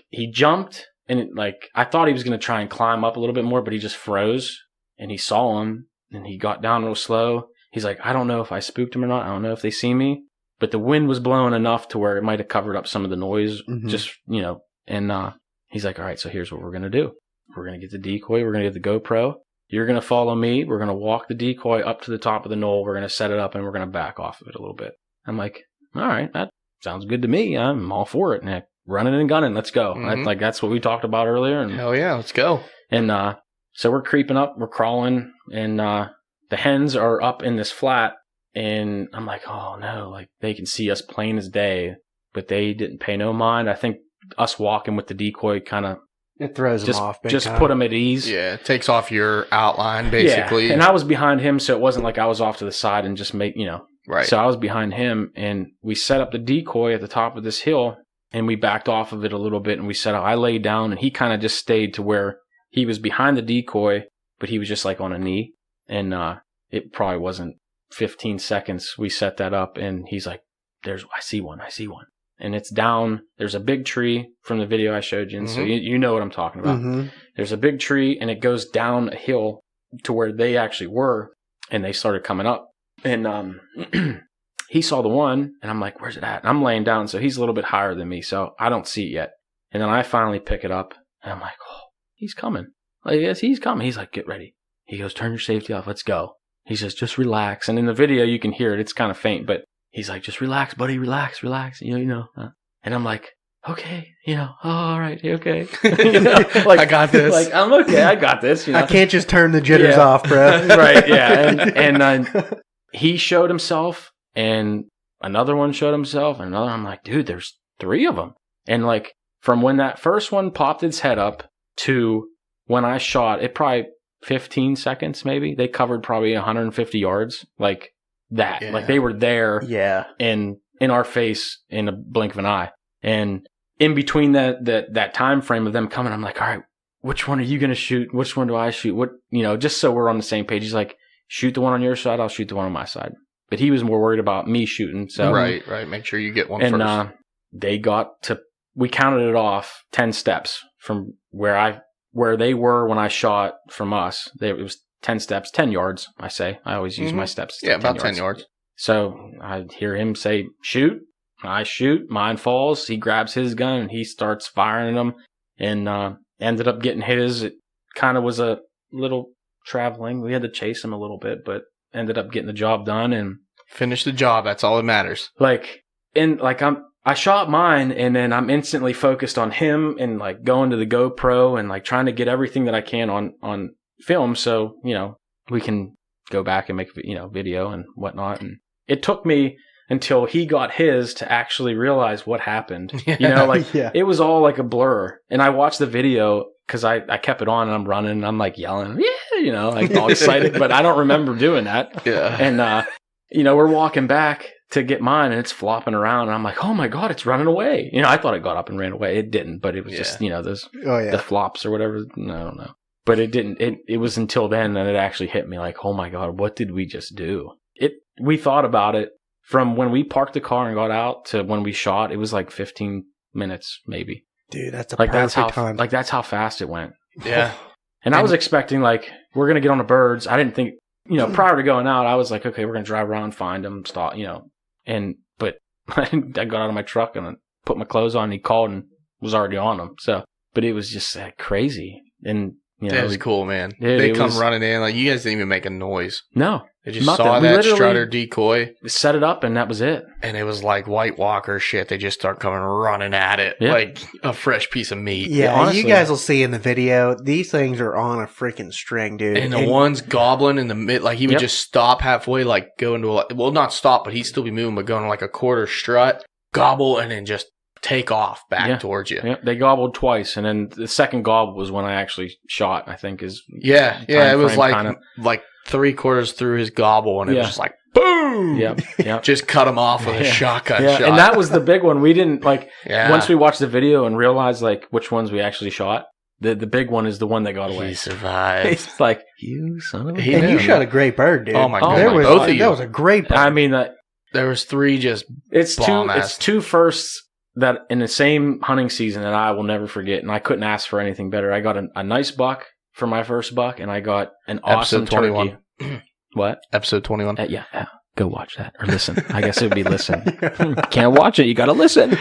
He jumped, and I thought he was going to try and climb up a little bit more, but he just froze, and he saw him and he got down real slow. He's like, I don't know if I spooked him or not. I don't know if they see me, but the wind was blowing enough to where it might have covered up some of the noise, just, you know, and he's like, all right, so here's what we're going to do. We're going to get the decoy. We're going to get the GoPro. You're going to follow me. We're going to walk the decoy up to the top of the knoll. We're going to set it up, and we're going to back off of it a little bit. I'm like, all right, that sounds good to me. I'm all for it. And running and gunning. Let's go. That's what we talked about earlier. And, hell yeah, let's go. And so we're creeping up. We're crawling, and the hens are up in this flat, and I'm like, oh no, like they can see us plain as day, but they didn't pay no mind. I think us walking with the decoy kind of it throws them off. Just put them at ease. Yeah, it takes off your outline basically. Yeah. And I was behind him, so it wasn't like I was off to the side and just right. So I was behind him, and we set up the decoy at the top of this hill, and we backed off of it a little bit, and we set up. I laid down, and he kind of just stayed to where he was behind the decoy, but he was just like on a knee. And it probably wasn't 15 seconds. We set that up, and he's like, I see one. And it's down. There's a big tree from the video I showed you. And so you know what I'm talking about. There's a big tree, and it goes down a hill to where they actually were, and they started coming up. And he saw the one, and I'm like, where's it at? And I'm laying down, so he's a little bit higher than me, so I don't see it yet. And then I finally pick it up, and I'm like, oh, he's coming. Like, yes, he's coming. He's like, get ready. He goes, turn your safety off. Let's go. He says, just relax. And in the video, you can hear it. It's kind of faint, but he's like, just relax, buddy. Relax. You know. And I'm like, okay, all right, okay. Like, I got this. Like, I'm okay. I got this. I can't just turn the jitters off, bro. Right. Yeah. And he showed himself, and another one showed himself, and another. I'm like, dude, there's 3 of them. And like, from when that first one popped its head up to when I shot, it probably 15 seconds, maybe. They covered probably 150 yards, like that. Yeah. Like they were there, in our face in a blink of an eye. And in between that time frame of them coming, I'm like, all right, which one are you gonna shoot? Which one do I shoot? What, just so we're on the same page. He's like, shoot the one on your side, I'll shoot the one on my side. But he was more worried about me shooting. So right. Make sure you get one first. And they got to. We counted it off 10 steps from where they were when I shot from us. It was 10 steps, 10 yards, I say. I always use my steps. Yeah, about 10 yards. So I hear him say, shoot. I shoot. Mine falls. He grabs his gun, and he starts firing them, and ended up getting his. It kind of was a little traveling. We had to chase him a little bit, but ended up getting the job done and finish the job. That's all that matters. I shot mine, and then I'm instantly focused on him and like going to the GoPro and like trying to get everything that I can on film, so we can go back and make video and whatnot. And it took me until he got his to actually realize what happened. It was all like a blur. And I watched the video because I kept it on, and I'm running, and I'm like yelling, yeah, like all excited, but I don't remember doing that. Yeah. And we're walking back to get mine, and it's flopping around, and I'm like, oh my God, it's running away. I thought it got up and ran away. It didn't, but it was just, those the flops or whatever. I don't know. But it didn't. It was until then that it actually hit me like, oh my God, what did we just do? We thought about it from when we parked the car and got out to when we shot, it was like 15 minutes maybe. Dude, that's a Like perfect time. that's how fast it went. Yeah. And I was expecting like we're gonna get on the birds. I didn't think, prior to going out, I was like, okay, we're gonna drive around, find them, stop, but I got out of my truck and put my clothes on. And he called and was already on them. So, but it was just crazy. And That was cool, man. Dude, they come running in. Like, you guys didn't even make a noise. No. They just nothing. saw We that literally strutter decoy. set it up, and that was it. And it was like White Walker shit. They just start coming running at it Yeah. like a fresh piece of meat. Yeah, honestly. you guys will see in the video, these things are on a freaking string, dude. And the one's gobbling in the mid, like he would Yep. just stop halfway, like go into not stop, but he'd still be moving, but going like a quarter strut, gobble, and then just take off back towards you. Yeah, they gobbled twice, and then the second gobble was when I actually shot. I think is Yeah, it was frame like 3/4 through his gobble, and it was just like boom. yeah. Just cut him off with a shotgun shot. And that was the big one. We didn't like Yeah. once we watched the video and realized like which ones we actually shot. The big one is the one that got away. He survived. It's like you son of a. He and you knew. shot a great bird, dude. Oh my god, There was, both of you. That was a great bird. I mean, There was 3 just it's bomb-ass. two firsts that in the same hunting season that I will never forget, and I couldn't ask for anything better. I got a nice buck for my first buck, and I got an awesome Episode 21. turkey. What? episode 21. Yeah. Go watch that or listen. I guess it would be listen. Can't watch it. You got to listen.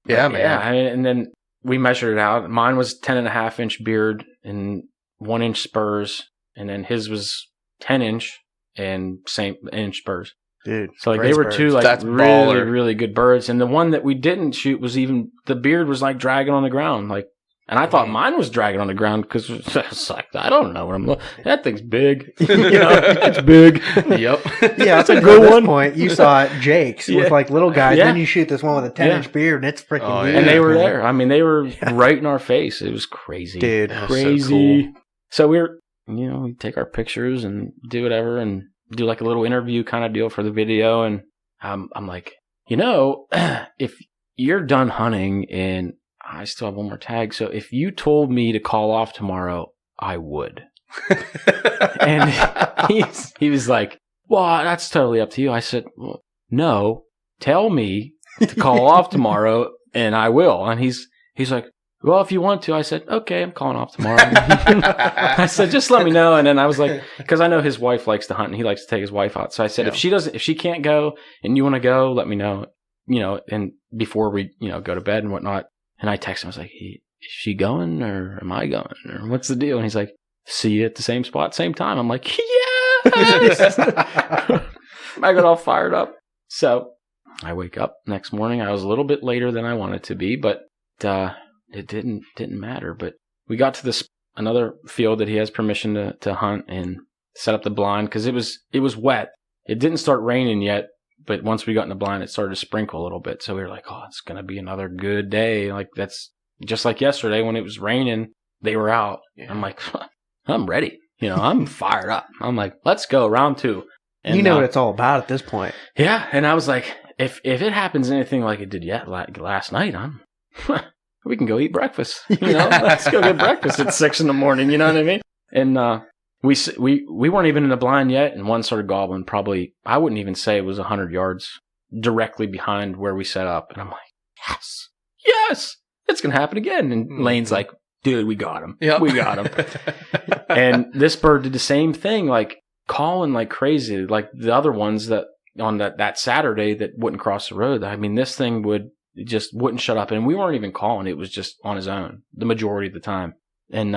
Yeah, man. Yeah, and then we measured it out. Mine was 10.5-inch beard and 1-inch spurs, and then his was 10-inch and same inch spurs. Dude, So like great they were birds. two like That's really baller. really good birds, and the one that we didn't shoot was even the beard was like dragging on the ground, like. And I thought mine was dragging on the ground because it's like I don't know what I'm looking. That thing's big, it's big. Yep. Yeah, That's a at good this one. point, you saw Jake's Yeah. with like little guys, Yeah. then you shoot this one with a 10-inch beard, and it's freaking Oh, huge. yeah. And they were man. there. I mean, they were right in our face. It was crazy, Dude. That was so crazy. cool. So we're, we take our pictures and do whatever and do like a little interview kind of deal for the video. And I'm like, if you're done hunting and I still have one more tag, so if you told me to call off tomorrow, I would. And he was like, well, that's totally up to you. I said, well, no, tell me to call off tomorrow and I will. And he's like, well, if you want to. I said, okay, I'm calling off tomorrow. I said, just let me know. And then I was like, because I know his wife likes to hunt and he likes to take his wife out. So I said, if she can't go and you want to go, let me know, and before we, go to bed and whatnot. And I texted him, I was like, is she going or am I going? Or what's the deal? And he's like, see you at the same spot, same time. I'm like, yes! I got all fired up. So I wake up next morning. I was a little bit later than I wanted to be, but it didn't matter. But we got to this another field that he has permission to hunt and set up the blind because it was wet. It didn't start raining yet. But once we got in the blind, it started to sprinkle a little bit. So we were like, oh, it's going to be another good day. Like, that's just like yesterday when it was raining, they were out. Yeah. I'm like, I'm ready. I'm fired up. I'm like, let's go, round 2. And you know what it's all about at this point. Yeah. And I was like, if it happens anything like it did last night, we can go eat breakfast. Let's go get breakfast at 6 a.m. You know what I mean? And, we weren't even in the blind yet, and one started gobbling probably, I wouldn't even say it was 100 yards directly behind where we set up. And I'm like, yes, it's going to happen again. And Lane's like, dude, we got him. Yep. We got him. And this bird did the same thing, like calling like crazy, like the other ones that on that Saturday that wouldn't cross the road. I mean, this thing wouldn't shut up. And we weren't even calling. It was just on his own the majority of the time. And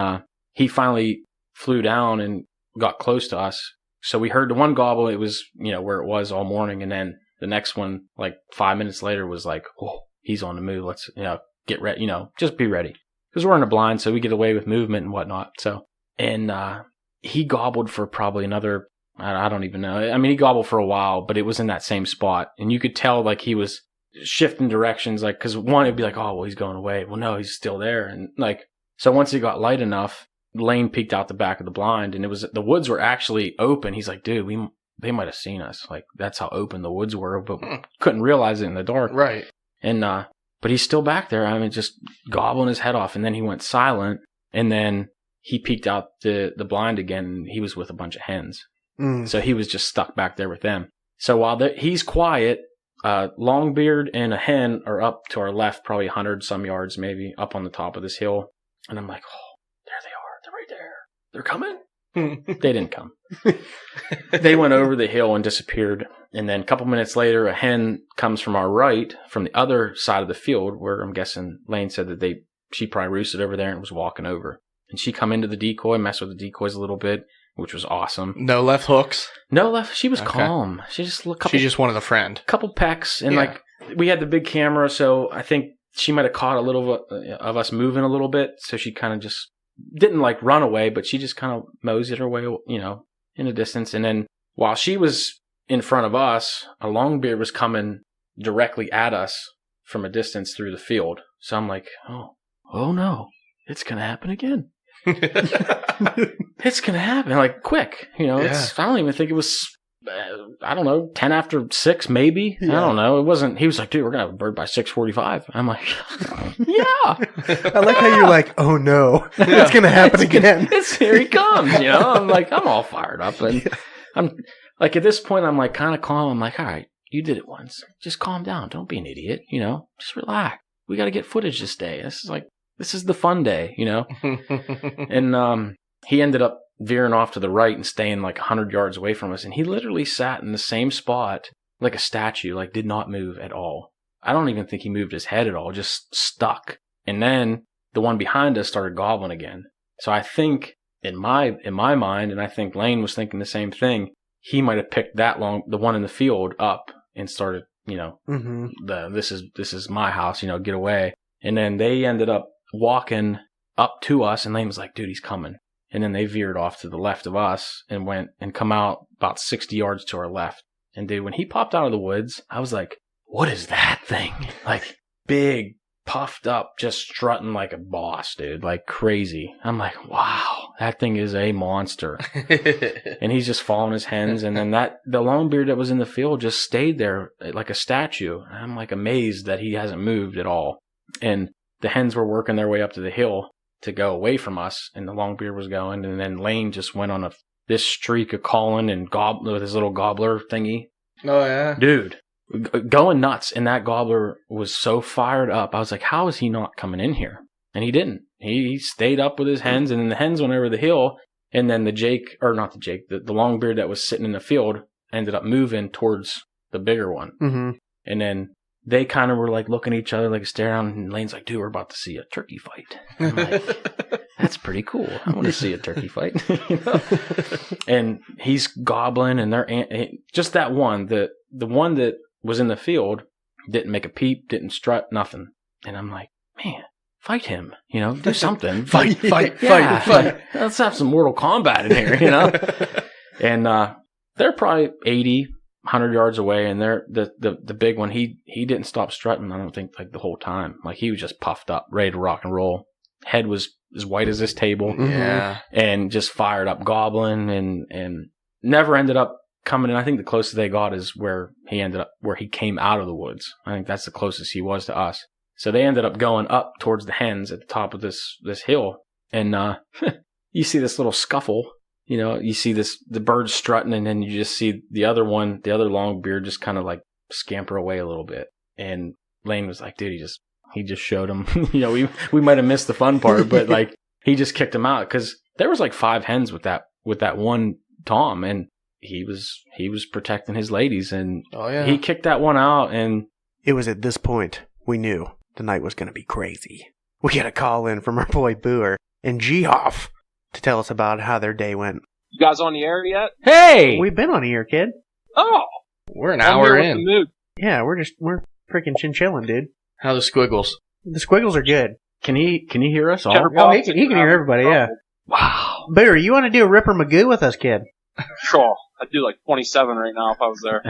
he finally flew down and got close to us. So we heard the one gobble. It was, where it was all morning. And then the next one, like 5 minutes later, was like, oh, he's on the move. Let's, get ready, just be ready. Because we're in a blind, so we get away with movement and whatnot. So, and he gobbled for probably another, I don't even know. I mean, he gobbled for a while, but it was in that same spot. And you could tell like he was shifting directions, like, because one, it'd be like, oh, well, he's going away. Well, no, he's still there. And like, so once he got light enough, Lane peeked out the back of the blind, and the woods were actually open. He's like, dude, they might have seen us. Like, that's how open the woods were, but couldn't realize it in the dark. Right. And, but he's still back there. I mean, just gobbling his head off. And then he went silent, and then he peeked out the blind again, and he was with a bunch of hens. So he was just stuck back there with them. So while he's quiet, Longbeard and a hen are up to our left, probably 100 some yards maybe, up on the top of this hill. And I'm like, oh, there they are. They're right there. They're coming. They didn't come. They went over the hill and disappeared. And then a couple minutes later, a hen comes from our right, from the other side of the field, where I'm guessing Lane said that she probably roosted over there and was walking over. And she come into the decoy, messed with the decoys a little bit, which was awesome. No left hooks? No left. She was calm. She just wanted a friend. Couple pecks. And like, we had the big camera, so I think she might have caught a little of us moving a little bit. So she kind of just didn't like run away, but she just kind of moseyed her way, in the distance. And then while she was in front of us, a Longbeard was coming directly at us from a distance through the field. So I'm like, oh no, it's going to happen again. It's going to happen, like, quick. I don't even think it was, 10 after 6, maybe. Yeah. I don't know. It wasn't, he was like, dude, we're going to have a bird by 6:45. I'm like, yeah. I like how you're like, oh no, it's going to happen again. Here he comes, I'm like, I'm all fired up. And I'm like, at this point, I'm like kind of calm. I'm like, all right, you did it once. Just calm down. Don't be an idiot, just relax. We got to get footage this day. This is the fun day, And he ended up veering off to the right and staying like 100 yards away from us. And he literally sat in the same spot like a statue, like did not move at all. I don't even think he moved his head at all, just stuck. And then the one behind us started gobbling again. So I think in my mind, and I think Lane was thinking the same thing, he might have picked the one in the field up and started, this is my house, get away. And then they ended up walking up to us, and Lane was like, dude, he's coming. And then they veered off to the left of us and went and come out about 60 yards to our left. And dude, when he popped out of the woods, I was like, what is that thing? Like big, puffed up, just strutting like a boss, dude, like crazy. I'm like, wow, that thing is a monster. And he's just following his hens. And then the Longbeard that was in the field just stayed there like a statue. And I'm like amazed that he hasn't moved at all. And the hens were working their way up to the hill to go away from us, and the Longbeard was going, and then Lane just went on this streak of calling and with his little gobbler thingy. Oh yeah, dude, going nuts. And that gobbler was so fired up. I was like, how is he not coming in here? And he didn't. He stayed up with his hens, and then the hens went over the hill, and then the Longbeard that was sitting in the field ended up moving towards the bigger one. Mm-hmm. And then they kind of were like looking at each other, like staring around, and Lane's like, dude, we're about to see a turkey fight. I'm like, that's pretty cool. I want to see a turkey fight. And he's gobbling, and they're just that one, the one that was in the field didn't make a peep, didn't strut, nothing. And I'm like, man, fight him, do something. fight. Let's have some Mortal Kombat in here, And they're probably 80, 100 yards away, and they're the big one. He didn't stop strutting, I don't think, like the whole time. Like he was just puffed up, ready to rock and roll. Head was as white as this table. Yeah. And just fired up gobbling, and never ended up coming in. I think the closest they got is where he came out of the woods. I think that's the closest he was to us. So they ended up going up towards the hens at the top of this hill. And you see this little scuffle. You see the bird strutting, and then you just see the other Longbeard just kind of like scamper away a little bit. And Lane was like, dude, he just showed him. We might have missed the fun part, but like he just kicked him out, because there was like 5 hens with that one Tom, and he was protecting his ladies, and he kicked that one out. And it was at this point we knew the night was going to be crazy. We got a call in from our boy Booher and Geoff to tell us about how their day went. You guys on the air yet? Hey! We've been on the air, kid. Oh! We're an hour in. Yeah, we're freaking chinchilling, dude. How the squiggles? The squiggles are good. Can he hear us all? Oh, he can hear everybody, yeah. Wow. Booher, you want to do a Ripper Magoo with us, kid? Sure. I'd do like 27 right now if I was there.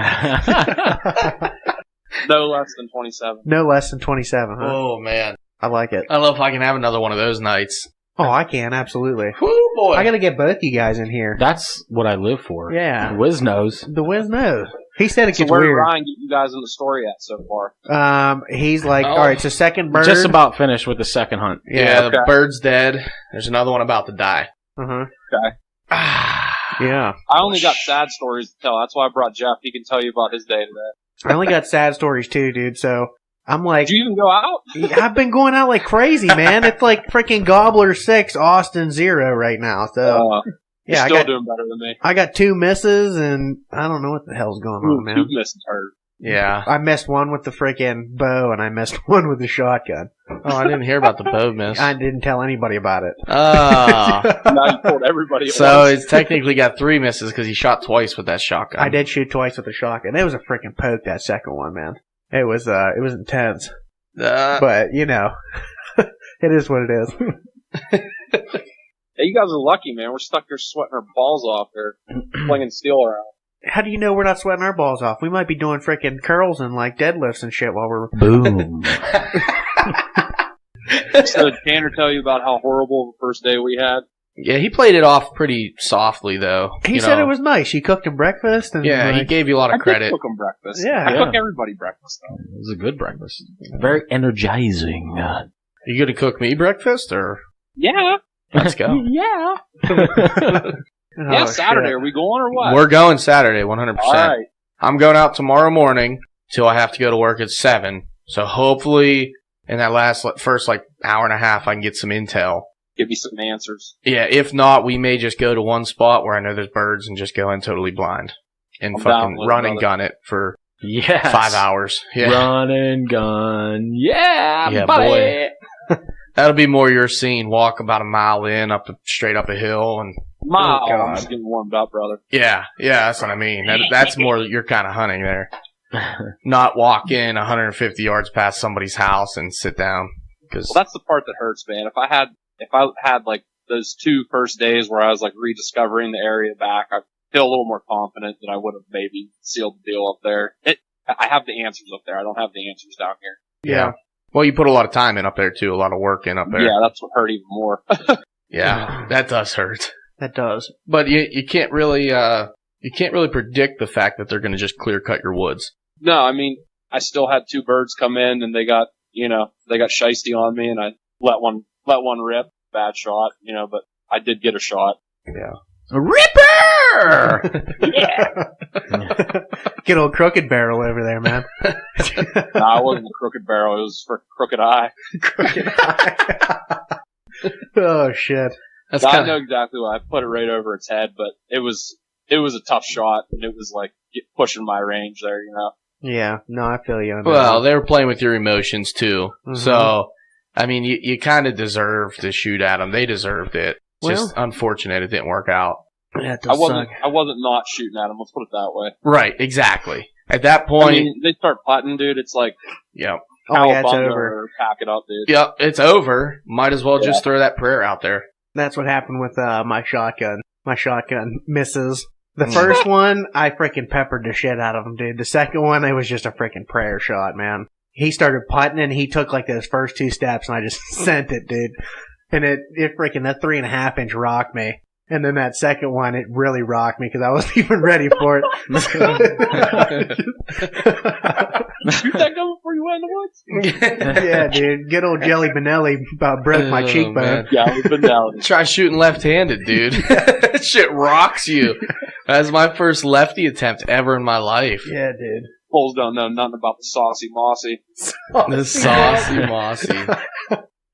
No less than 27. No less than 27, huh? Oh, man. I like it. I don't know if I can have another one of those nights. Oh, I can, absolutely. Whoo, boy. I got to get both you guys in here. That's what I live for. Yeah. The Wiz knows. The Wiz knows. He said it gets where weird. Where did Ryan get you guys in the story at so far? He's like, all right, so second bird. Just about finished with the second hunt. Yeah, the bird's dead. There's another one about to die. Uh-huh. Okay. Yeah. I only got sad stories to tell. That's why I brought Jeff. He can tell you about his day today. I only got sad stories too, dude. So I'm like, Did you even go out? I've been going out like crazy, man. It's like freaking Gobbler 6, Austin 0 right now. So You're yeah, still doing better than me. I got 2 misses, and I don't know what the hell's going on, man. 2 misses hurt. Yeah. I missed one with the freaking bow, and I missed one with the shotgun. Oh, I didn't hear about the bow miss. I didn't tell anybody about it. Oh. Now you told everybody. So it's technically got 3 misses because he shot twice with that shotgun. I did shoot twice with a shotgun. It was a freaking poke, that second one, man. It was intense. But, you know, it is what it is. Hey, you guys are lucky, man. We're stuck here sweating our balls off here, flinging steel around. How do you know we're not sweating our balls off? We might be doing freaking curls and like deadlifts and shit while we're... Boom. So did Tanner tell you about how horrible the first day we had? Yeah, he played it off pretty softly, though. He said it was nice. He cooked him breakfast. And Yeah, like, he gave you a lot of I credit. did cook them breakfast. Yeah. I Yeah. cook everybody breakfast, though. It was a good breakfast. Very energizing. You gonna cook me breakfast, or Yeah. let's go? Yeah. Oh, Yeah, Saturday. shit. Are we going or what? We're going Saturday, 100%. All right. I'm going out tomorrow morning till I have to go to work at 7. So hopefully in that first hour and a half, I can get some intel. Give me some answers. Yeah, if not, we may just go to one spot where I know there's birds and just go in totally blind and I'm fucking down with it, run and brother. gun it for Yes. 5 hours. Yeah, Run and gun. Yeah, Yeah, buddy. boy. That'll be more your scene. Walk about a mile in, straight up a hill, and I'm God. just getting warmed up, brother. yeah, that's what I mean. That's more your kind of hunting there. Not walk in 150 yards past somebody's house and sit down. Cause Well, that's the part that hurts, man. If I had like those 2 first days where I was like rediscovering the area back, I feel a little more confident that I would have maybe sealed the deal up there. I have the answers up there. I don't have the answers down here. yeah. Well, you put a lot of time in up there too, a lot of work in up there. Yeah, that's what hurt even more. Yeah, that does hurt. That does. But you can't really predict the fact that they're going to just clear cut your woods. No, I mean, I still had 2 birds come in and they got shiesty on me and I let one rip. Bad shot, but I did get a shot. Yeah. Ripper! Yeah. Get old crooked barrel over there, man. No, I wasn't a crooked barrel. It was for crooked eye. Crooked eye. Oh, shit. That's So I kind know of exactly why I put it right over its head, but it was a tough shot and it was like pushing my range there, Yeah, no, I feel you on that. well. They were playing with your emotions too, Mhm. so I mean, you kind of deserve to shoot at them. They deserved it. It's just unfortunate it didn't work out. Yeah, it I does wasn't suck. I wasn't not shooting at them. Let's put it that way. Right, exactly. At that point, I mean, they start putting, dude. It's like yep, Oh, yeah, it's cowabunga over. or pack it up, dude. yep, it's over. Might as well just throw that prayer out there. That's what happened with my shotgun. My shotgun misses. The first one, I freaking peppered the shit out of him, dude. The second one, it was just a freaking prayer shot, man. He started putting and he took like those first 2 steps and I just sent it, dude. And it freaking, that 3.5 inch rocked me. And then that second one, it really rocked me because I wasn't even ready for it. Shoot that gun before you went in the woods. Yeah, dude. Good old Jelly Benelli about broke my Oh, cheekbone. man. Yeah, we've been down. Try shooting left-handed, dude. That shit rocks you. That's my first lefty attempt ever in my life. Yeah, dude. Bulls don't know nothing about the saucy mossy. The saucy mossy.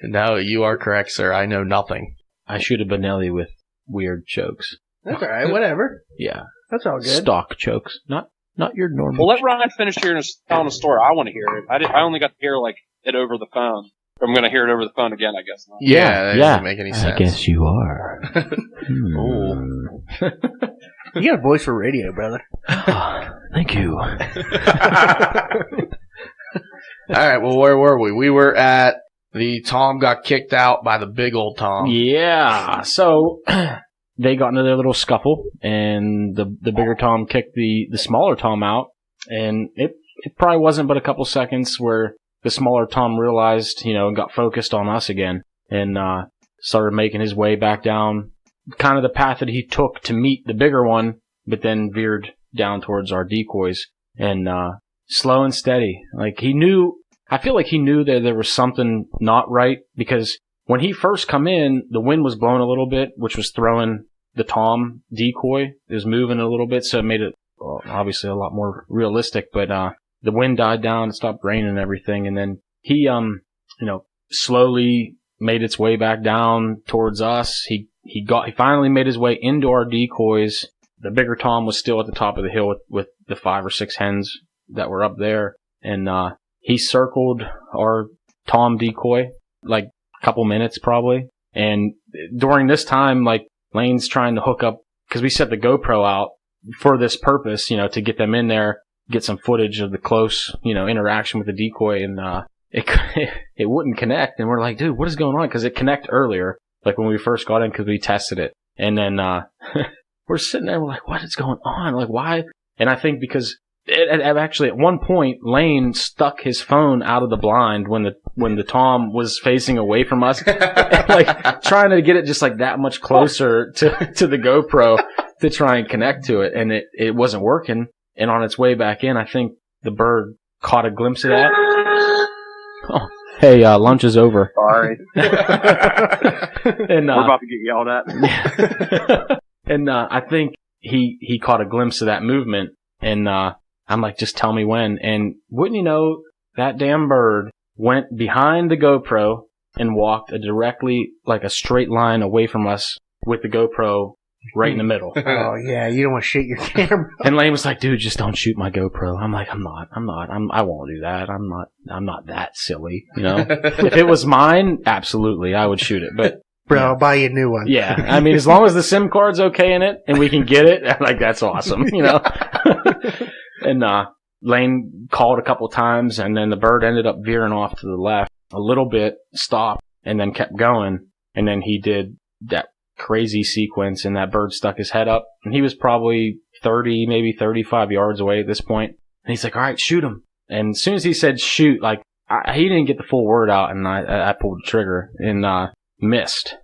No, you are correct, sir. I know nothing. I shoot a Benelli with weird chokes. That's alright, whatever. Yeah. That's all good. Stock chokes. Not your normal. Well, let Ryan finish telling a story. I want to hear it. I only got to hear like it over the phone. I'm going to hear it over the phone again, I guess. Yeah, that doesn't make any sense. I guess you are. You got a voice for radio, brother. Thank you. All right, well, where were we? We were at the Tom got kicked out by the big old Tom. Yeah. So they got into their little scuffle, and the bigger Tom kicked the smaller Tom out, and it probably wasn't but a couple seconds where the smaller Tom realized, and got focused on us again, and started making his way back down kind of the path that he took to meet the bigger one, but then veered down towards our decoys, and slow and steady. I feel like he knew that there was something not right, because when he first come in, the wind was blowing a little bit, which was throwing the Tom decoy is moving a little bit, so it made it obviously a lot more realistic. But the wind died down, it stopped raining and everything, and then he slowly made its way back down towards us. He finally made his way into our decoys. The bigger Tom was still at the top of the hill with the 5 or 6 hens that were up there, and he circled our Tom decoy like a couple minutes probably. And during this time, like, Lane's trying to hook up, because we set the GoPro out for this purpose, to get them in there, get some footage of the close, interaction with the decoy, and it wouldn't connect. And we're like, dude, what is going on? Because it connected earlier, like when we first got in, because we tested it. And then we're sitting there, we're like, what is going on? Like, why? And I think because actually at one point, Lane stuck his phone out of the blind when the Tom was facing away from us, like trying to get it just like that much closer to the GoPro to try and connect to it, and it wasn't working. And on its way back in, I think the bird caught a glimpse of that. Oh, hey, lunch is over. Sorry. And we're about to get yelled at. And I think he caught a glimpse of that movement, and I'm like, just tell me when. And wouldn't you know, that damn bird went behind the GoPro and walked directly like a straight line away from us with the GoPro right in the middle. Oh yeah, you don't want to shoot your camera. And Lane was like, dude, just don't shoot my GoPro. I'm like, I won't do that. I'm not that silly, If it was mine, absolutely, I would shoot it. But bro, I'll buy you a new one. Yeah, I mean, as long as the SIM card's okay in it and we can get it, like, that's awesome, And Lane called a couple times, and then the bird ended up veering off to the left a little bit, stopped, and then kept going. And then he did that crazy sequence, and that bird stuck his head up, and he was probably 30, maybe 35 yards away at this point. And he's like, all right, shoot him. And as soon as he said shoot, like, he didn't get the full word out, and I pulled the trigger and missed.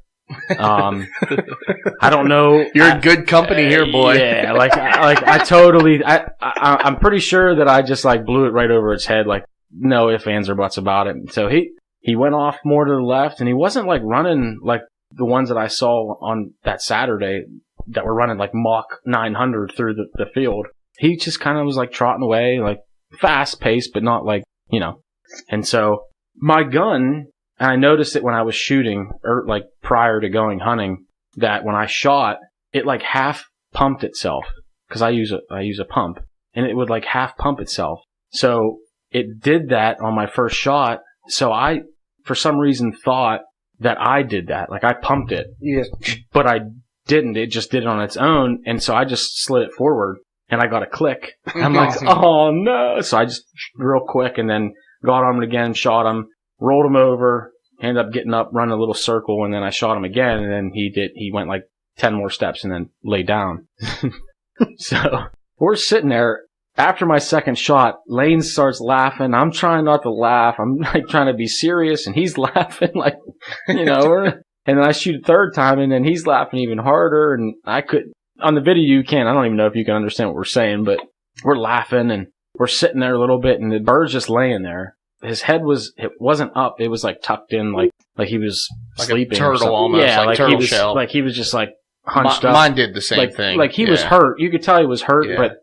I don't know. You're in good company here, boy. Yeah, I totally. I'm pretty sure that I just like blew it right over its head. Like, no ifs, ands, or buts about it. So he went off more to the left, and he wasn't like running like the ones that I saw on that Saturday that were running like Mach 900 through the field. He just kind of was like trotting away, like fast paced, but not like, And so my gun, and I noticed it when I was shooting, or like prior to going hunting, that when I shot, it like half pumped itself, because I use a pump, and it would like half pump itself. So it did that on my first shot. So I, for some reason, thought that I did that, like I pumped it. Yes. But I didn't. It just did it on its own, and so I just slid it forward, and I got a click. I'm like, oh no! So I just real quick, and then got on him again, shot him, rolled him over, ended up getting up, running a little circle, and then I shot him again, and then he went like 10 more steps and then lay down. So we're sitting there. After my second shot, Lane starts laughing. I'm trying not to laugh. I'm like trying to be serious, and he's laughing like, and then I shoot a third time, and then he's laughing even harder, and on the video you can't, I don't even know if you can understand what we're saying, but we're laughing, and we're sitting there a little bit, and the bird's just laying there. His head wasn't up, it was like tucked in, like he was like sleeping. A turtle almost, yeah, like turtle he was, shell. Like he was just like hunched up. Mine did the same thing. Like he was hurt. You could tell he was hurt, Yeah. but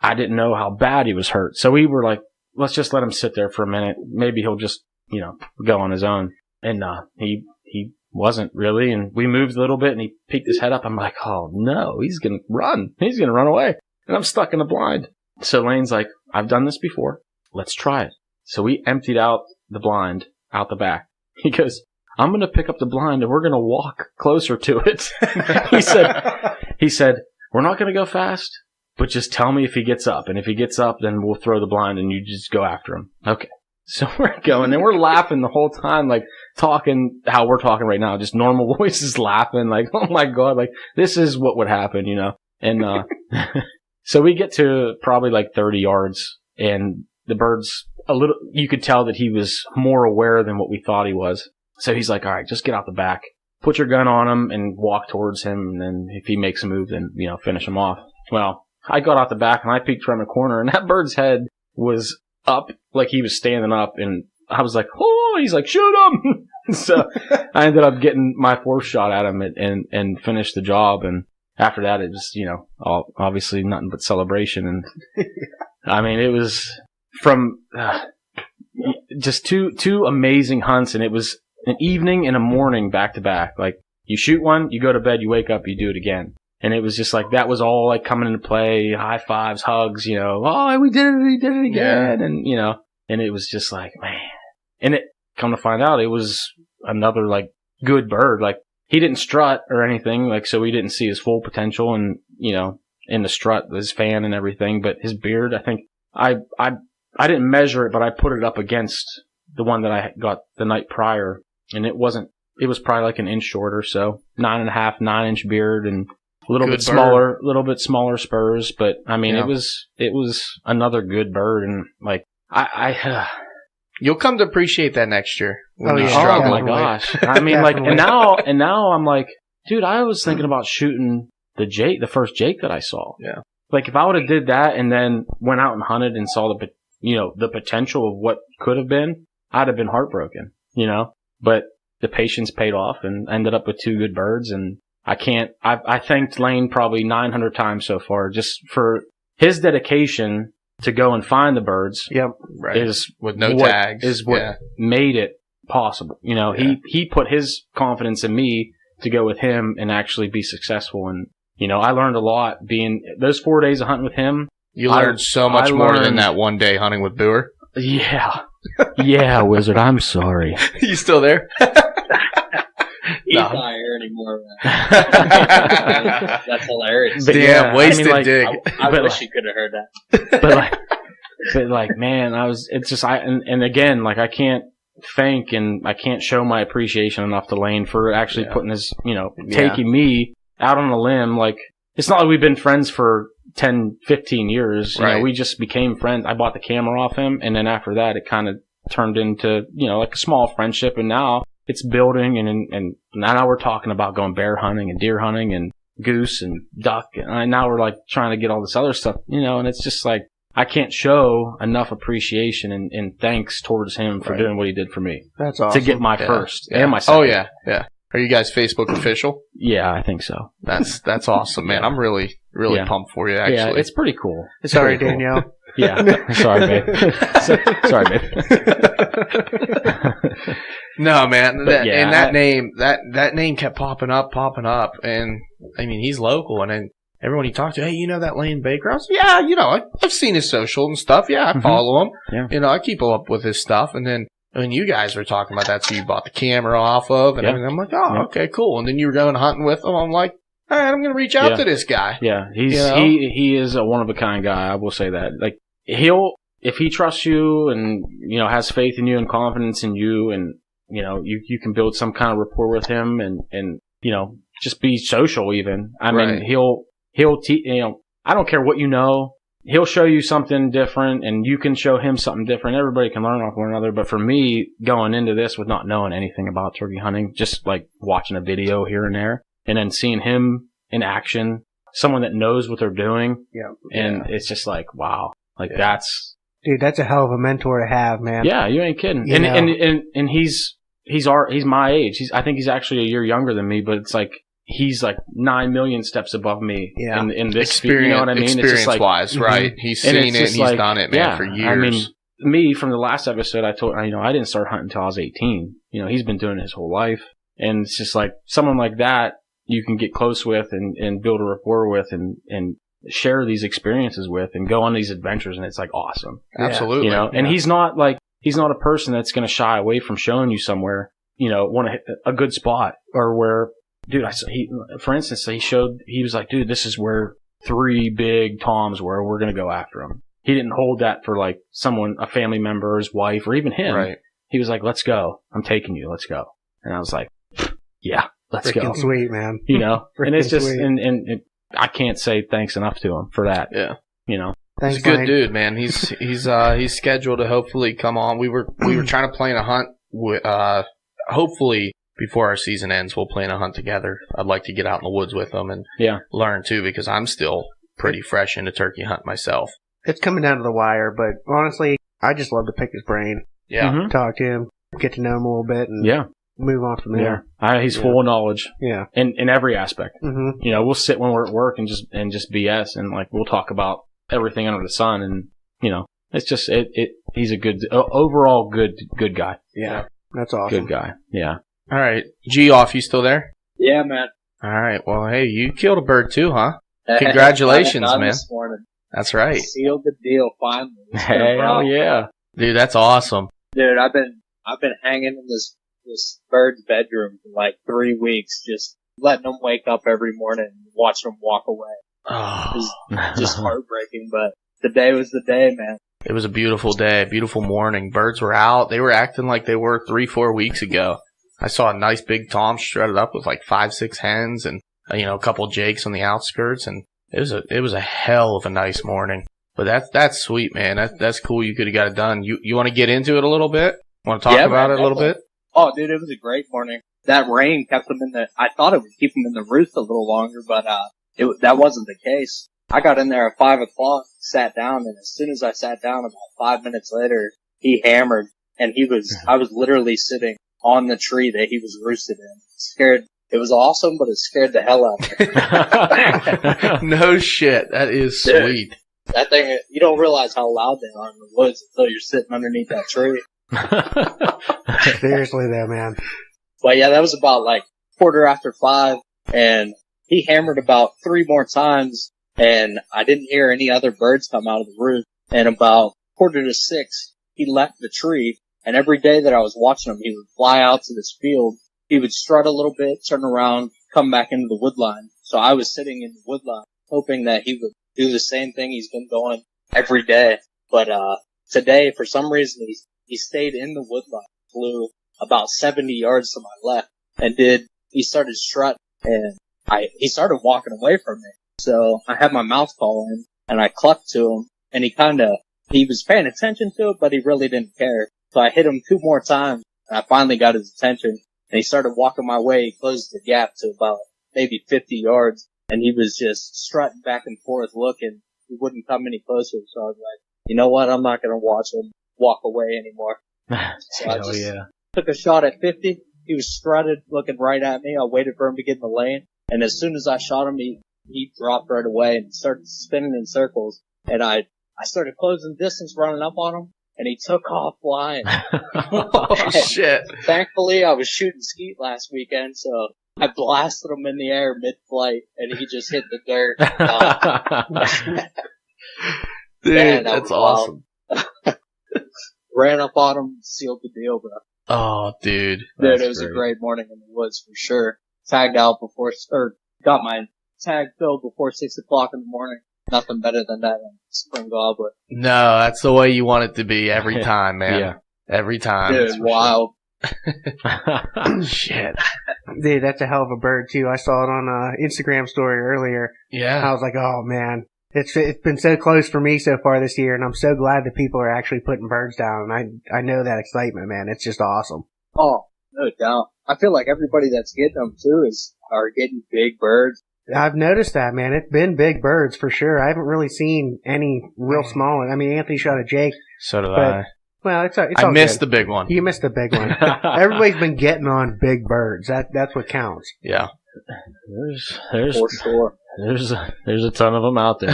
I didn't know how bad he was hurt. So we were like, let's just let him sit there for a minute. Maybe he'll just, go on his own. And he wasn't really. And we moved a little bit, and he peeked his head up. I'm like, oh no, he's gonna run. He's gonna run away. And I'm stuck in the blind. So Lane's like, I've done this before. Let's try it. So we emptied out the blind out the back. He goes, I'm gonna pick up the blind, and we're gonna walk closer to it. He said, we're not gonna go fast, but just tell me if he gets up. And if he gets up, then we'll throw the blind and you just go after him. Okay. So we're going, and we're laughing the whole time, like talking how we're talking right now, just normal voices laughing, like, oh my God, like this is what would happen, And so we get to probably like 30 yards, and the bird's you could tell that he was more aware than what we thought he was. So he's like, all right, just get out the back, put your gun on him, and walk towards him. And then if he makes a move, then, finish him off. Well, I got out the back, and I peeked around the corner, and that bird's head was up, like he was standing up. And I was like, oh, he's like, shoot him. So I ended up getting my fourth shot at him and finished the job. And after that, it was, obviously nothing but celebration. And I mean, it was from just two amazing hunts, and it was an evening and a morning back to back. Like, you shoot one, you go to bed, you wake up, you do it again. And it was just like, that was all like coming into play, high fives, hugs, oh, we did it again. Yeah. And, and it was just like, man. And it, come to find out, it was another like good bird. Like, he didn't strut or anything, like, so we didn't see his full potential and, in the strut, his fan and everything, but his beard, I think, I didn't measure it, but I put it up against the one that I got the night prior, and it was probably like an inch shorter, so 9.5, 9-inch beard and a little bit smaller spurs, but I mean, it was another good bird, and like, You'll come to appreciate that next year. Oh, yeah. Struggle. Oh my gosh. I mean, like, and now I'm like, dude, I was thinking about shooting the first Jake that I saw. Yeah. Like, if I would have did that and then went out and hunted and saw the potential of what could have been, I'd have been heartbroken, but the patience paid off and ended up with 2 good birds. And I thanked Lane probably 900 times so far just for his dedication to go and find the birds. Yep. Right. Is with no what, tags. is what made it possible. He put his confidence in me to go with him and actually be successful. And, I learned a lot being those 4 days of hunting with him. You learned so much more than that one day hunting with Booher. Yeah. Yeah, Wizard. I'm sorry. You still there? He's not here anymore, man. That's hilarious. But Damn, wasted dig. I wish you could have heard that. But man, and again, like, I can't thank and I can't show my appreciation enough to Lane for actually putting his, taking me out on a limb. Like, it's not like we've been friends for 10, 15 years. Right. We just became friends. I bought the camera off him, and then after that, it kind of turned into, like a small friendship, and now it's building, and now we're talking about going bear hunting and deer hunting and goose and duck, and now we're like trying to get all this other stuff, and it's just like, I can't show enough appreciation and thanks towards him for doing what he did for me. That's awesome. To get my first and my second. Oh yeah, yeah. Are you guys Facebook official? Yeah, I think so. That's awesome, man. I'm really pumped for you, actually. Yeah, it's pretty cool. Sorry, Danielle. Yeah, sorry, babe. Sorry, babe. No, man. That name kept popping up, and I mean, he's local, and then everyone he talked to, hey, that Lane Baker? I was, yeah, I've seen his social and stuff. Yeah, I follow him. Yeah. I keep up with his stuff, and then when you guys were talking about that, so you bought the camera off of, and everything, I'm like, oh, okay, cool. And then you were going hunting with him. I'm like, all right, I'm going to reach out to this guy. Yeah, he is a one of a kind guy. I will say that. Like, if he trusts you and has faith in you and confidence in you, and you can build some kind of rapport with him, and just be social even. I mean, he'll I don't care what he'll show you something different, and you can show him something different. Everybody can learn off one another. But for me, going into this with not knowing anything about turkey hunting, just like watching a video here and there, and then seeing him in action, someone that knows what they're doing, and it's just like, wow, like that's a hell of a mentor to have, man. Yeah, you ain't kidding. And he's my age. I think he's actually a year younger than me, but it's like, he's like 9 million steps above me in this experience. You know what I mean? Experience-wise, right? He's seen it and he's done it, man, for years. I mean, me, from the last episode, I told, I didn't start hunting until I was 18. He's been doing it his whole life. And it's just like, someone like that you can get close with and build a rapport with and share these experiences with and go on these adventures, and it's like awesome. Absolutely. And he's not a person that's going to shy away from showing you somewhere, want to hit a good spot, or where, dude, for instance, he was like, dude, this is where 3 big toms were. We're going to go after them. He didn't hold that for like a family member, his wife, or even him. Right. He was like, let's go. I'm taking you. Let's go. And I was like, yeah, let's go. Sweet, man. And it's just, and I can't say thanks enough to him for that. Yeah. Thanks, he's a good Mike. dude, man. He's scheduled to hopefully come on. We were trying to plan a hunt with, hopefully before our season ends, we'll plan a hunt together. I'd like to get out in the woods with him and learn too, because I'm still pretty fresh into turkey hunt myself. It's coming down to the wire, but honestly, I just love to pick his brain. Yeah. Mm-hmm. Talk to him, get to know him a little bit, and move on from there. He's full of knowledge. Yeah. In every aspect. Mm-hmm. You know, we'll sit when we're at work and just BS, and like we'll talk about everything under the sun, and you know, it's just he's a good overall good guy. Yeah. That's awesome. Good guy. Yeah. All right, Geoff, you still there? Yeah, man. All right. Well, hey, you killed a bird too, huh? Congratulations, Got it done man. This morning. That's right. Sealed the deal finally. It's been a Hell while. yeah. Dude, that's awesome. Dude, I've been hanging in this bird's bedroom for like 3 weeks, just letting them wake up every morning and watch them walk away. Oh, Just heartbreaking, but the day was the day, man. it was a beautiful day, a beautiful morning. Birds were out. They were acting like they were 3-4 weeks ago. I saw a nice big tom strutted up with like 5-6 hens and a couple jakes on the outskirts, and it was a hell of a nice morning. But that's sweet, man. That's cool. You could have got it done. You want to get into it a little bit? Want to talk about man, it a little bit? Oh, dude, it was a great morning. That rain kept them I thought it would keep them in the roost a little longer, but that wasn't the case. I got in there at 5 o'clock, sat down, and as soon as I sat down, about 5 minutes later, he hammered, and I was literally sitting on the tree that he was roosted in. Scared. It was awesome, but it scared the hell out of me. No shit. That is Dude. sweet. That thing, you don't realize how loud they are in the woods until you're sitting underneath that tree. Seriously, though, man. But yeah, that was about like 5:15, and he hammered about 3 more times, and I didn't hear any other birds come out of the roost. And about 5:45, he left the tree, and every day that I was watching him, he would fly out to this field. He would strut a little bit, turn around, come back into the woodline. So I was sitting in the woodline, hoping that he would do the same thing he's been doing every day. But today, for some reason, he stayed in the woodline, flew about 70 yards to my left, and he started strutting, and he started walking away from me. So I had my mouth call in, and I clucked to him, and he was paying attention to it, but he really didn't care. So I hit him 2 more times, and I finally got his attention, and he started walking my way. He closed the gap to about maybe 50 yards, and he was just strutting back and forth looking. He wouldn't come any closer, so I was like, you know what, I'm not going to watch him walk away anymore. So I just took a shot at 50. He was strutted looking right at me. I waited for him to get in the lane, and as soon as I shot him, he dropped right away and started spinning in circles, and I started closing distance running up on him, and he took off flying. Oh, shit. Thankfully, I was shooting skeet last weekend, so I blasted him in the air mid-flight, and he just hit the dirt. Dude, Man, that that's was wild. awesome. Ran up on him, sealed the deal, bro. Oh, dude. Dude, it was a great morning in the woods for sure. Tagged out got my tag filled before 6 o'clock in the morning. Nothing better than that in spring goblet. No, that's the way you want it to be every time, man. Yeah. Every time. Dude, wild. Shit. Dude, that's a hell of a bird, too. I saw it on Instagram story earlier. I Yeah. was like, oh, man. It's been so close for me so far this year, and I'm so glad that people are actually putting birds down. And I know that excitement, man. It's just awesome. Oh, no doubt. I feel like everybody that's getting them too are getting big birds. I've noticed that, man. It's been big birds for sure. I haven't really seen any real small ones. I mean, Anthony shot a jake. So did But- I. Well, it's I all missed good. the big one. You missed the big one. Everybody's been getting on big birds. That's what counts. Yeah. There's For sure. there's a ton of them out there.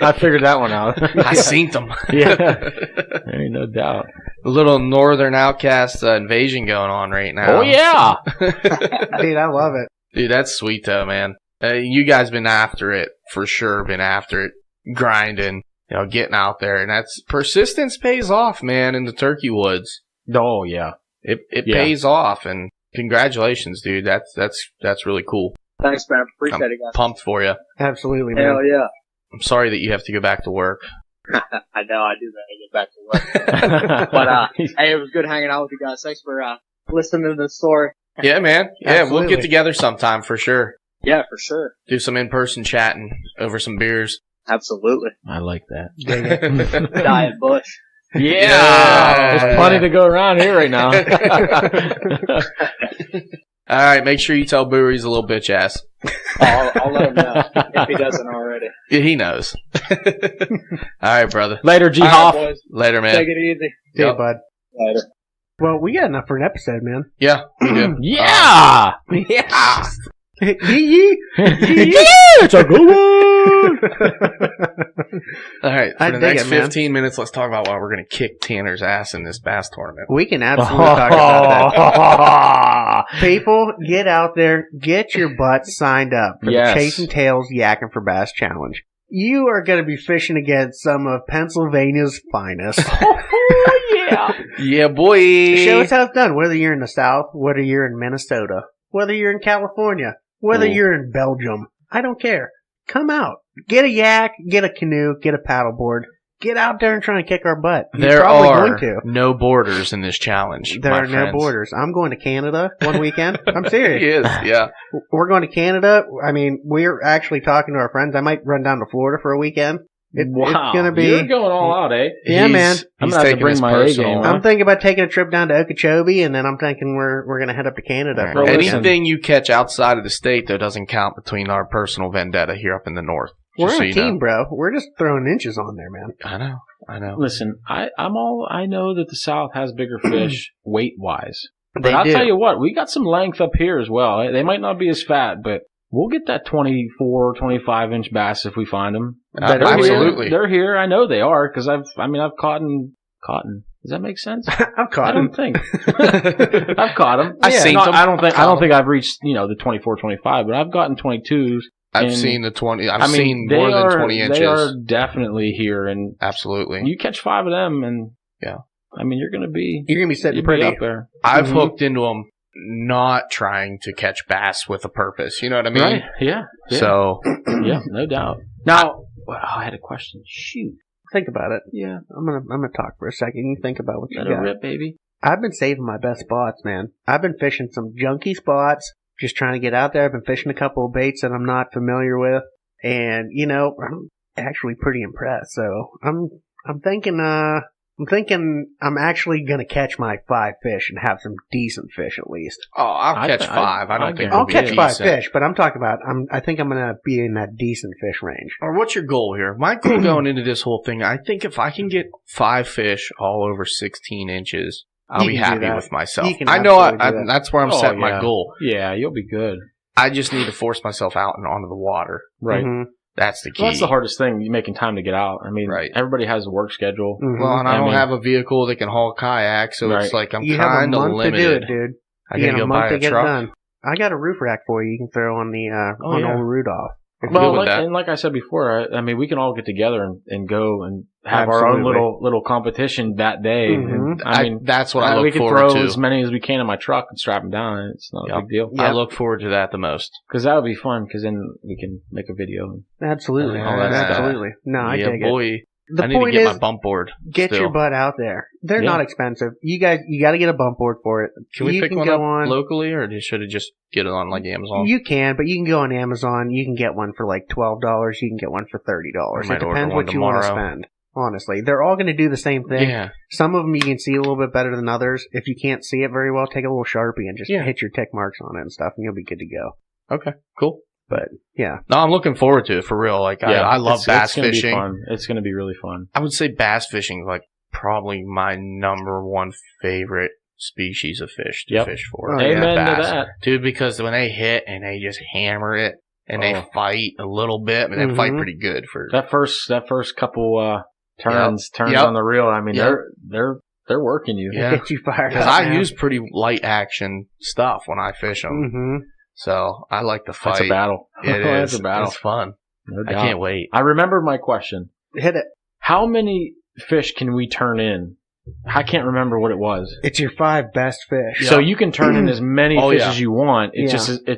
I figured that one out. I seen them. Yeah, there ain't no doubt. A little northern outcast invasion going on right now. Oh yeah, Dude, I love it. Dude, that's sweet though, man. You guys been after it for sure. Been after it, grinding, getting out there, and that's persistence pays off, man. In the turkey woods, oh yeah. it Yeah. pays off, and congratulations, dude. That's really cool. Thanks, man. Appreciate it, guys. Pumped for you. Absolutely, man. Hell yeah. I'm sorry that you have to go back to work. I know, I do gotta get back to work. But, hey, it was good hanging out with you guys. Thanks for, listening to the story. Yeah, man. Yeah, we'll Absolutely. get together sometime for sure. Yeah, for sure. Do some in-person chatting over some beers. Absolutely. I like that. Dig it. Diet Bush. Yeah. There's plenty to go around here right now. All right, make sure you tell Booher he's a little bitch ass. I'll let him know if he doesn't already. Yeah, he knows. All right, brother. Later, All Geoff. right, boys. Later, man. Take it easy. See ya, Yep. bud. Later. Well, we got enough for an episode, man. Yeah, we do. Yeah! Yeah. It's a good one! All right, I for the dig next it, man. 15 minutes, let's talk about why we're going to kick Tanner's ass in this bass tournament. We can absolutely talk about that. People, get out there, get your butts signed up for Yes. the Chasing Tales Yakkin for Bass Challenge. You are going to be fishing against some of Pennsylvania's finest. Yeah, boy. Show us how it's done, whether you're in the South, whether you're in Minnesota, whether you're in California, whether you're in Belgium. I don't care. Come out. Get a yak, get a canoe, get a paddleboard. Get out there and try and kick our butt. You're There probably are going to. no borders in this challenge. There my are no friends. borders. I'm going to Canada one weekend. I'm He serious. is, yeah. We're going to Canada. I mean, we're actually talking to our friends. I might run down to Florida for a weekend. It's going to be... You're going all out, eh? Yeah, man. I'm He's gonna have to taking bring his my A personal- game, huh? I'm thinking about taking a trip down to Okeechobee, and then I'm thinking we're going to head up to Canada for a weekend. Anything you catch outside of the state, though, doesn't count between our personal vendetta here up in the north. We're Just on so a you team, bro. We're just throwing inches on there, man. I know. Listen, I know that the South has bigger fish weight wise. But They I'll do. tell you what, we got some length up here as well. They might not be as fat, but we'll get that 24, 25 inch bass if we find them. Absolutely. They're here. I know they are because I've caught cotton. Does that make sense? I've caught I don't him. think. I've caught them. I've seen them. I don't think I've reached, the 24, 25, but I've gotten 22s. I've And- seen the 20. I've I mean, seen they more are- than 20 inches. They are definitely here, and Absolutely. you catch 5 of them, and Yeah. I mean, you're gonna be Sitting you'll be pretty. up there. I've Mhm. hooked into them not trying to catch bass with a purpose. You know what I mean? Right? Yeah. So, Yeah, no doubt. Now, I had a question. Shoot. Think about it. Yeah. I'm gonna talk for a second. You think about what you Let it got. rip, baby. I've been saving my best spots, man. I've been fishing some junky spots, just trying to get out there. I've been fishing a couple of baits that I'm not familiar with, and I'm actually pretty impressed. So I'm thinking I'm actually gonna catch my 5 fish and have some decent fish at least. I'll catch 5. I don't think I'll it'll be catch 5 decent. fish, but I'm talking about I think I'm gonna be in that decent fish range. Or what's your goal here? My goal going into this whole thing, I think if I can get 5 fish all over 16 inches, I'll You be can do happy that. with myself. You can I know absolutely do that. that's where I'm Oh, setting yeah. my goal. Yeah, you'll be good. I just need to force myself out and onto the water. Right. Mhm. That's the key. Well, that's the hardest thing, you making time to get out. I mean, Right. everybody has a work schedule. Mhm. Well, and I I don't mean- have a vehicle that can haul kayak, so it's Right. like I'm You have a kind of month to do limited. it, dude. I You gotta got go a month buy to a get truck. it done. I got a roof rack for you. You can throw on the on yeah. old Rudolph. If Well, good with that. and like I said before, I mean, we can all get together and go and have our own Absolutely. little competition that day. Mhm. And, I mean, that's what I we look can forward throw to. as many as we can in my truck and strap them down. And it's not a Yep. big deal. I Yep. look forward to that the most. Because that would be fun. Because then we can make a video. Absolutely, Oh, that's absolutely. No, I yeah, dig boy. it. The I need to point get is, my bump board. get still. your butt out there. They're Yeah. not expensive. You got to get a bump board for it. Can we you pick can one go up on. locally, or should it just get it on like Amazon? You can, but you can go on Amazon. You can get one for like $12. You can get one for $30. I It might order depends one what you want to tomorrow. spend. Honestly, they're all going to do the same thing. Yeah. Some of them you can see a little bit better than others. If you can't see it very well, take a little Sharpie and just Yeah. hit your tick marks on it and stuff, and you'll be good to go. Okay. Cool. But yeah, No, I'm looking forward to it for real. Like I love bass gonna fishing. Be fun. It's going to be really fun. I would say bass fishing is like probably my number one favorite species of fish to Yep. fish for. Oh, yeah. Amen to Bass. that. Dude, because when they hit and they just hammer it and they Oh. fight a little bit, and they fight Mhm. pretty good for That first couple turns Yep. on the reel. I mean, Yep. they're working you. Yeah. get you fired because up. I man. use pretty light action stuff when I fish them. Mhm. So I like to fight. That's a battle. It That's is. a battle. It's fun. No I doubt. can't wait. I remember my question. Hit it. How many fish can we turn in? I can't remember what it was. It's your 5 best fish. So you can turn in as many Oh, fish yeah. as you want. It's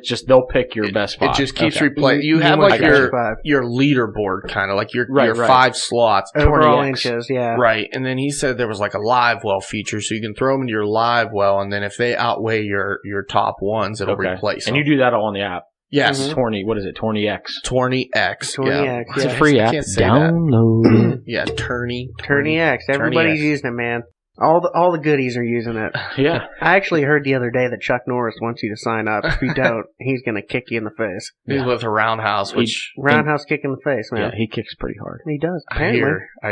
just they'll pick your best spot. It just keeps Okay. replaying. You You have want like to catch your 5. your leaderboard kind of like your Right. 5 slots. Overall TourneyX. inches, yeah. Right, and then he said there was like a live well feature, so you can throw them into your live well, and then if they outweigh your top ones, it'll Okay. replace And them. you do that all on the app. Yes, What is it? TourneyX. TourneyX. TourneyX, It's a yeah. free I app. can't say Download it. Yeah, Tourney. TourneyX. Everybody's TourneyX. using it, man. All the goodies are using it. Yeah. I actually heard the other day that Chuck Norris wants you to sign up. If you don't, he's going to kick you in the face. He's with a roundhouse, which Roundhouse kick in the face, man. Yeah, he kicks pretty hard. He does. I Apparently.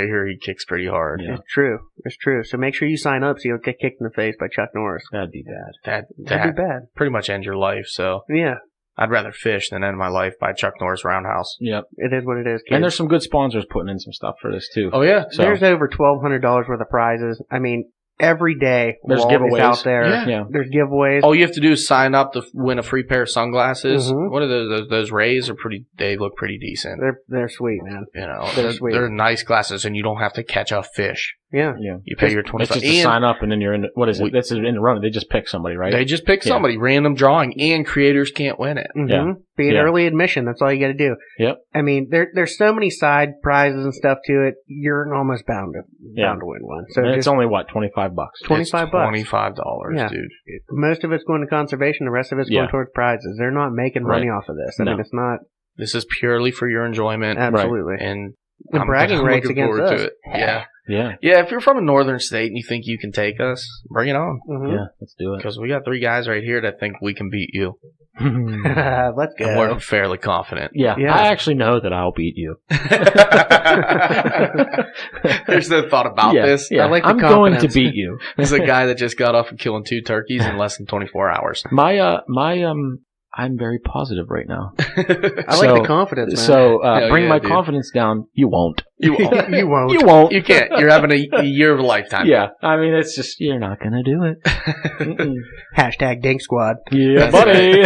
hear he kicks pretty hard. Yeah. It's true. It's true. So make sure you sign up so you don't get kicked in the face by Chuck Norris. That'd be bad. That'd be bad. pretty much end your life. So Yeah, I'd rather fish than end my life by Chuck Norris roundhouse. Yep. it is what it is, kids. And there's some good sponsors putting in some stuff for this too. Oh yeah, So There's over $1,200 worth of prizes. I mean, every day There's Walt is giveaways. out there. Yeah. There's giveaways. all you have to do is sign up to win a free pair of sunglasses. Mhm. What are those Rays? Are pretty. They look pretty decent. They're sweet, man. You know, They're sweet. they're nice glasses, and you don't have to catch a fish. Yeah. yeah. You pay your It's $25. just to sign up and then you're in. What is it? That's in the run. They just pick somebody, right? They just pick Yeah. somebody, random drawing, and creators can't win it. Mm-hmm. Yeah. Be an Yeah. early admission. That's all you got to do. Yep. I mean, there's so many side prizes and stuff to it. You're almost bound to Yeah. win one. So And it's just only what, $25. $25. $25, Yeah. dude. Most of it's going to conservation. The rest of it's Yeah. going towards prizes. They're not making Right. money off of this. I No. mean, it's not This is purely for your enjoyment, absolutely. and The bragging rights looking against forward us. to it. Yeah, Yeah. yeah. If you're from a northern state and you think you can take us, bring it on. Mhm. Yeah. Let's do it. Because we got 3 guys right here that think we can beat you, Let's and go. we're fairly confident. Yeah. Yeah. I actually know that I'll beat you. There's no thought about Yeah, this. Yeah. I like the I'm going to confidence. beat you. There's a guy that just got off of killing 2 turkeys in less than 24 hours. I'm very positive right now. I like So- the confidence, man. So Hell bring yeah, my dude. confidence down. You won't. You won't. you won't. You won't. You can't. You're having a year of a lifetime. Yeah. I mean, it's just you're not gonna do it. Mm-mm. Hashtag Dink Squad. Yeah, That's buddy.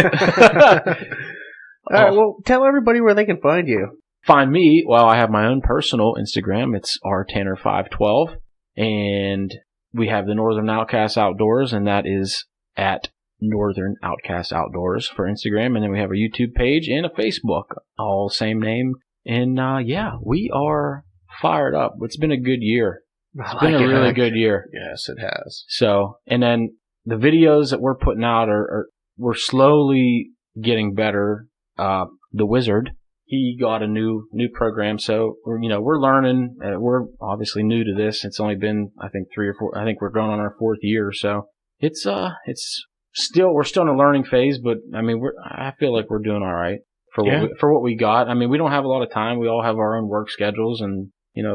All right, well, tell everybody where they can find you. Find me. Well, I have my own personal Instagram. It's rtanner512, and we have the Northern Outcast Outdoors, and that is at Northern Outcast Outdoors for Instagram, and then we have a YouTube page and a Facebook, all same name. And yeah, we are fired up. It's been a good year. It's been a really good year. Yes, it has. So, and then the videos that we're putting out we're slowly getting better. The Wizard, he got a new program, so we're learning. We're obviously new to this. It's only been, I think, 3 or 4. I think we're going on our 4th year, so we're still in a learning phase. But I mean, I feel like we're doing all right for what we got. I mean, we don't have a lot of time. We all have our own work schedules, and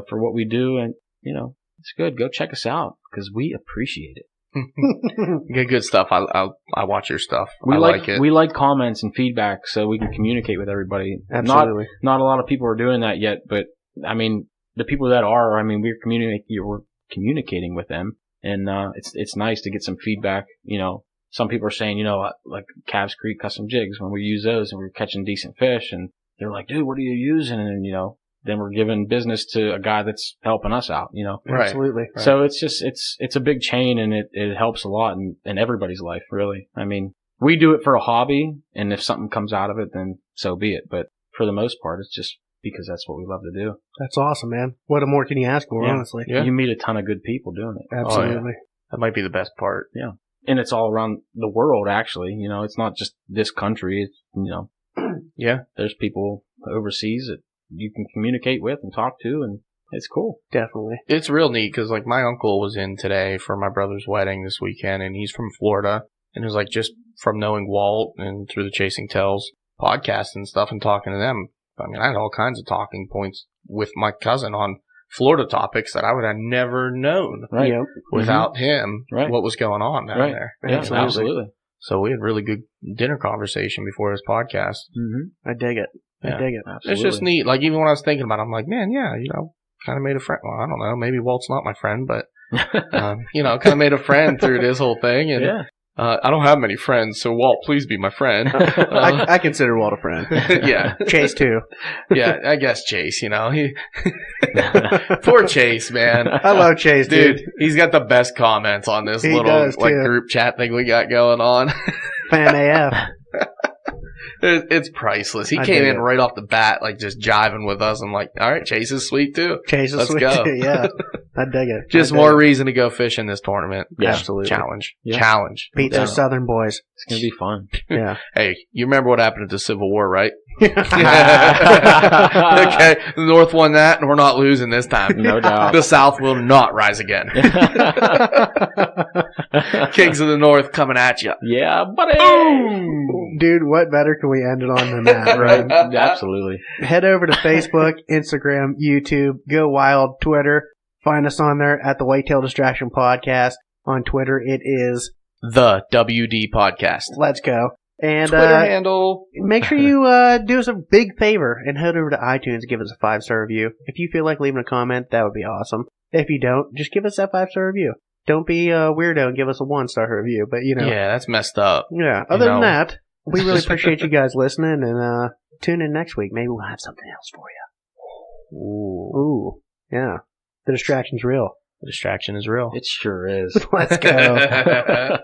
for what we do, and it's good. Go check us out because we appreciate it. Good stuff. I watch your stuff. We I like it. We like comments and feedback so we can communicate with everybody. Absolutely. Not a lot of people are doing that yet, but I mean, the people that are, I mean, we're communicating with them, and it's nice to get some feedback. Some people are saying, like Calves Creek custom jigs, when we use those and we're catching decent fish, and they're like, dude, what are you using? And then we're giving business to a guy that's helping us out. Right. Absolutely. So it's just it's a big chain, and it helps a lot in everybody's life, really. I mean, we do it for a hobby, and if something comes out of it, then so be it. But for the most part, it's just because that's what we love to do. That's awesome, man. What more can you ask for, Yeah. honestly? Yeah. You meet a ton of good people doing it. Absolutely. That might be the best part. And it's all around the world, actually. It's not just this country. It's, Yeah. there's people overseas that you can communicate with and talk to, and it's cool. Definitely. It's real neat because, like, my uncle was in today for my brother's wedding this weekend, and he's from Florida. And it was like, just from knowing Walt and through the Chasing Tales podcast and stuff and talking to them, I mean, I had all kinds of talking points with my cousin on Florida topics that I would have never known Right. Yep. without him, Right. what was going on down Right. there. Yeah, Absolutely. absolutely. So we had really good dinner conversation before this podcast. Mm-hmm. I dig it. Yeah. I dig it. Absolutely. It's just neat. Like, even when I was thinking about it, I'm like, man, yeah, kind of made a friend. Well, I don't know. Maybe Walt's not my friend, but, kind of made a friend through this whole thing. And Yeah. I don't have many friends, so Walt, please be my friend. I consider Walt a friend. Yeah. Chase, too. Yeah, I guess Chase, he poor Chase, man. I love Chase, dude. He's got the best comments on this He little does, too. group chat thing we got going on. Fan AF. It's priceless. He I came dig in it. right off the bat, like, just jiving with us. I'm like, all right, Chase is sweet too. Chase is Let's sweet, go. too. Yeah. I dig it. Just I dig more it. reason to go fish in this tournament. Yeah. Absolutely. Challenge. Yeah. Challenge. Beat Yeah. those Southern boys. It's going to be fun. Yeah. Hey, you remember what happened at the Civil War, right? Okay, the North won that, and we're not losing this time. No doubt. The South will not rise again. Kings of the North coming at you. Yeah, buddy. Dude, what better can we end it on than that, right? Absolutely. Head over to Facebook, Instagram, YouTube, Go Wild, Twitter. Find us on there at the Whitetail Distraction Podcast. On Twitter, it is The WD Podcast. Let's Go. And Twitter handle. make sure you do us a big favor and head over to iTunes and give us a 5-star review. If you feel like leaving a comment, that would be awesome. If you don't, just give us that 5-star review. Don't be a weirdo and give us a 1-star review. But Yeah, that's messed up. Yeah. Other than that, we really appreciate you guys listening, and tune in next week. Maybe we'll have something else for you. Ooh. Yeah. The distraction's real. The distraction is real. It sure is. Let's go.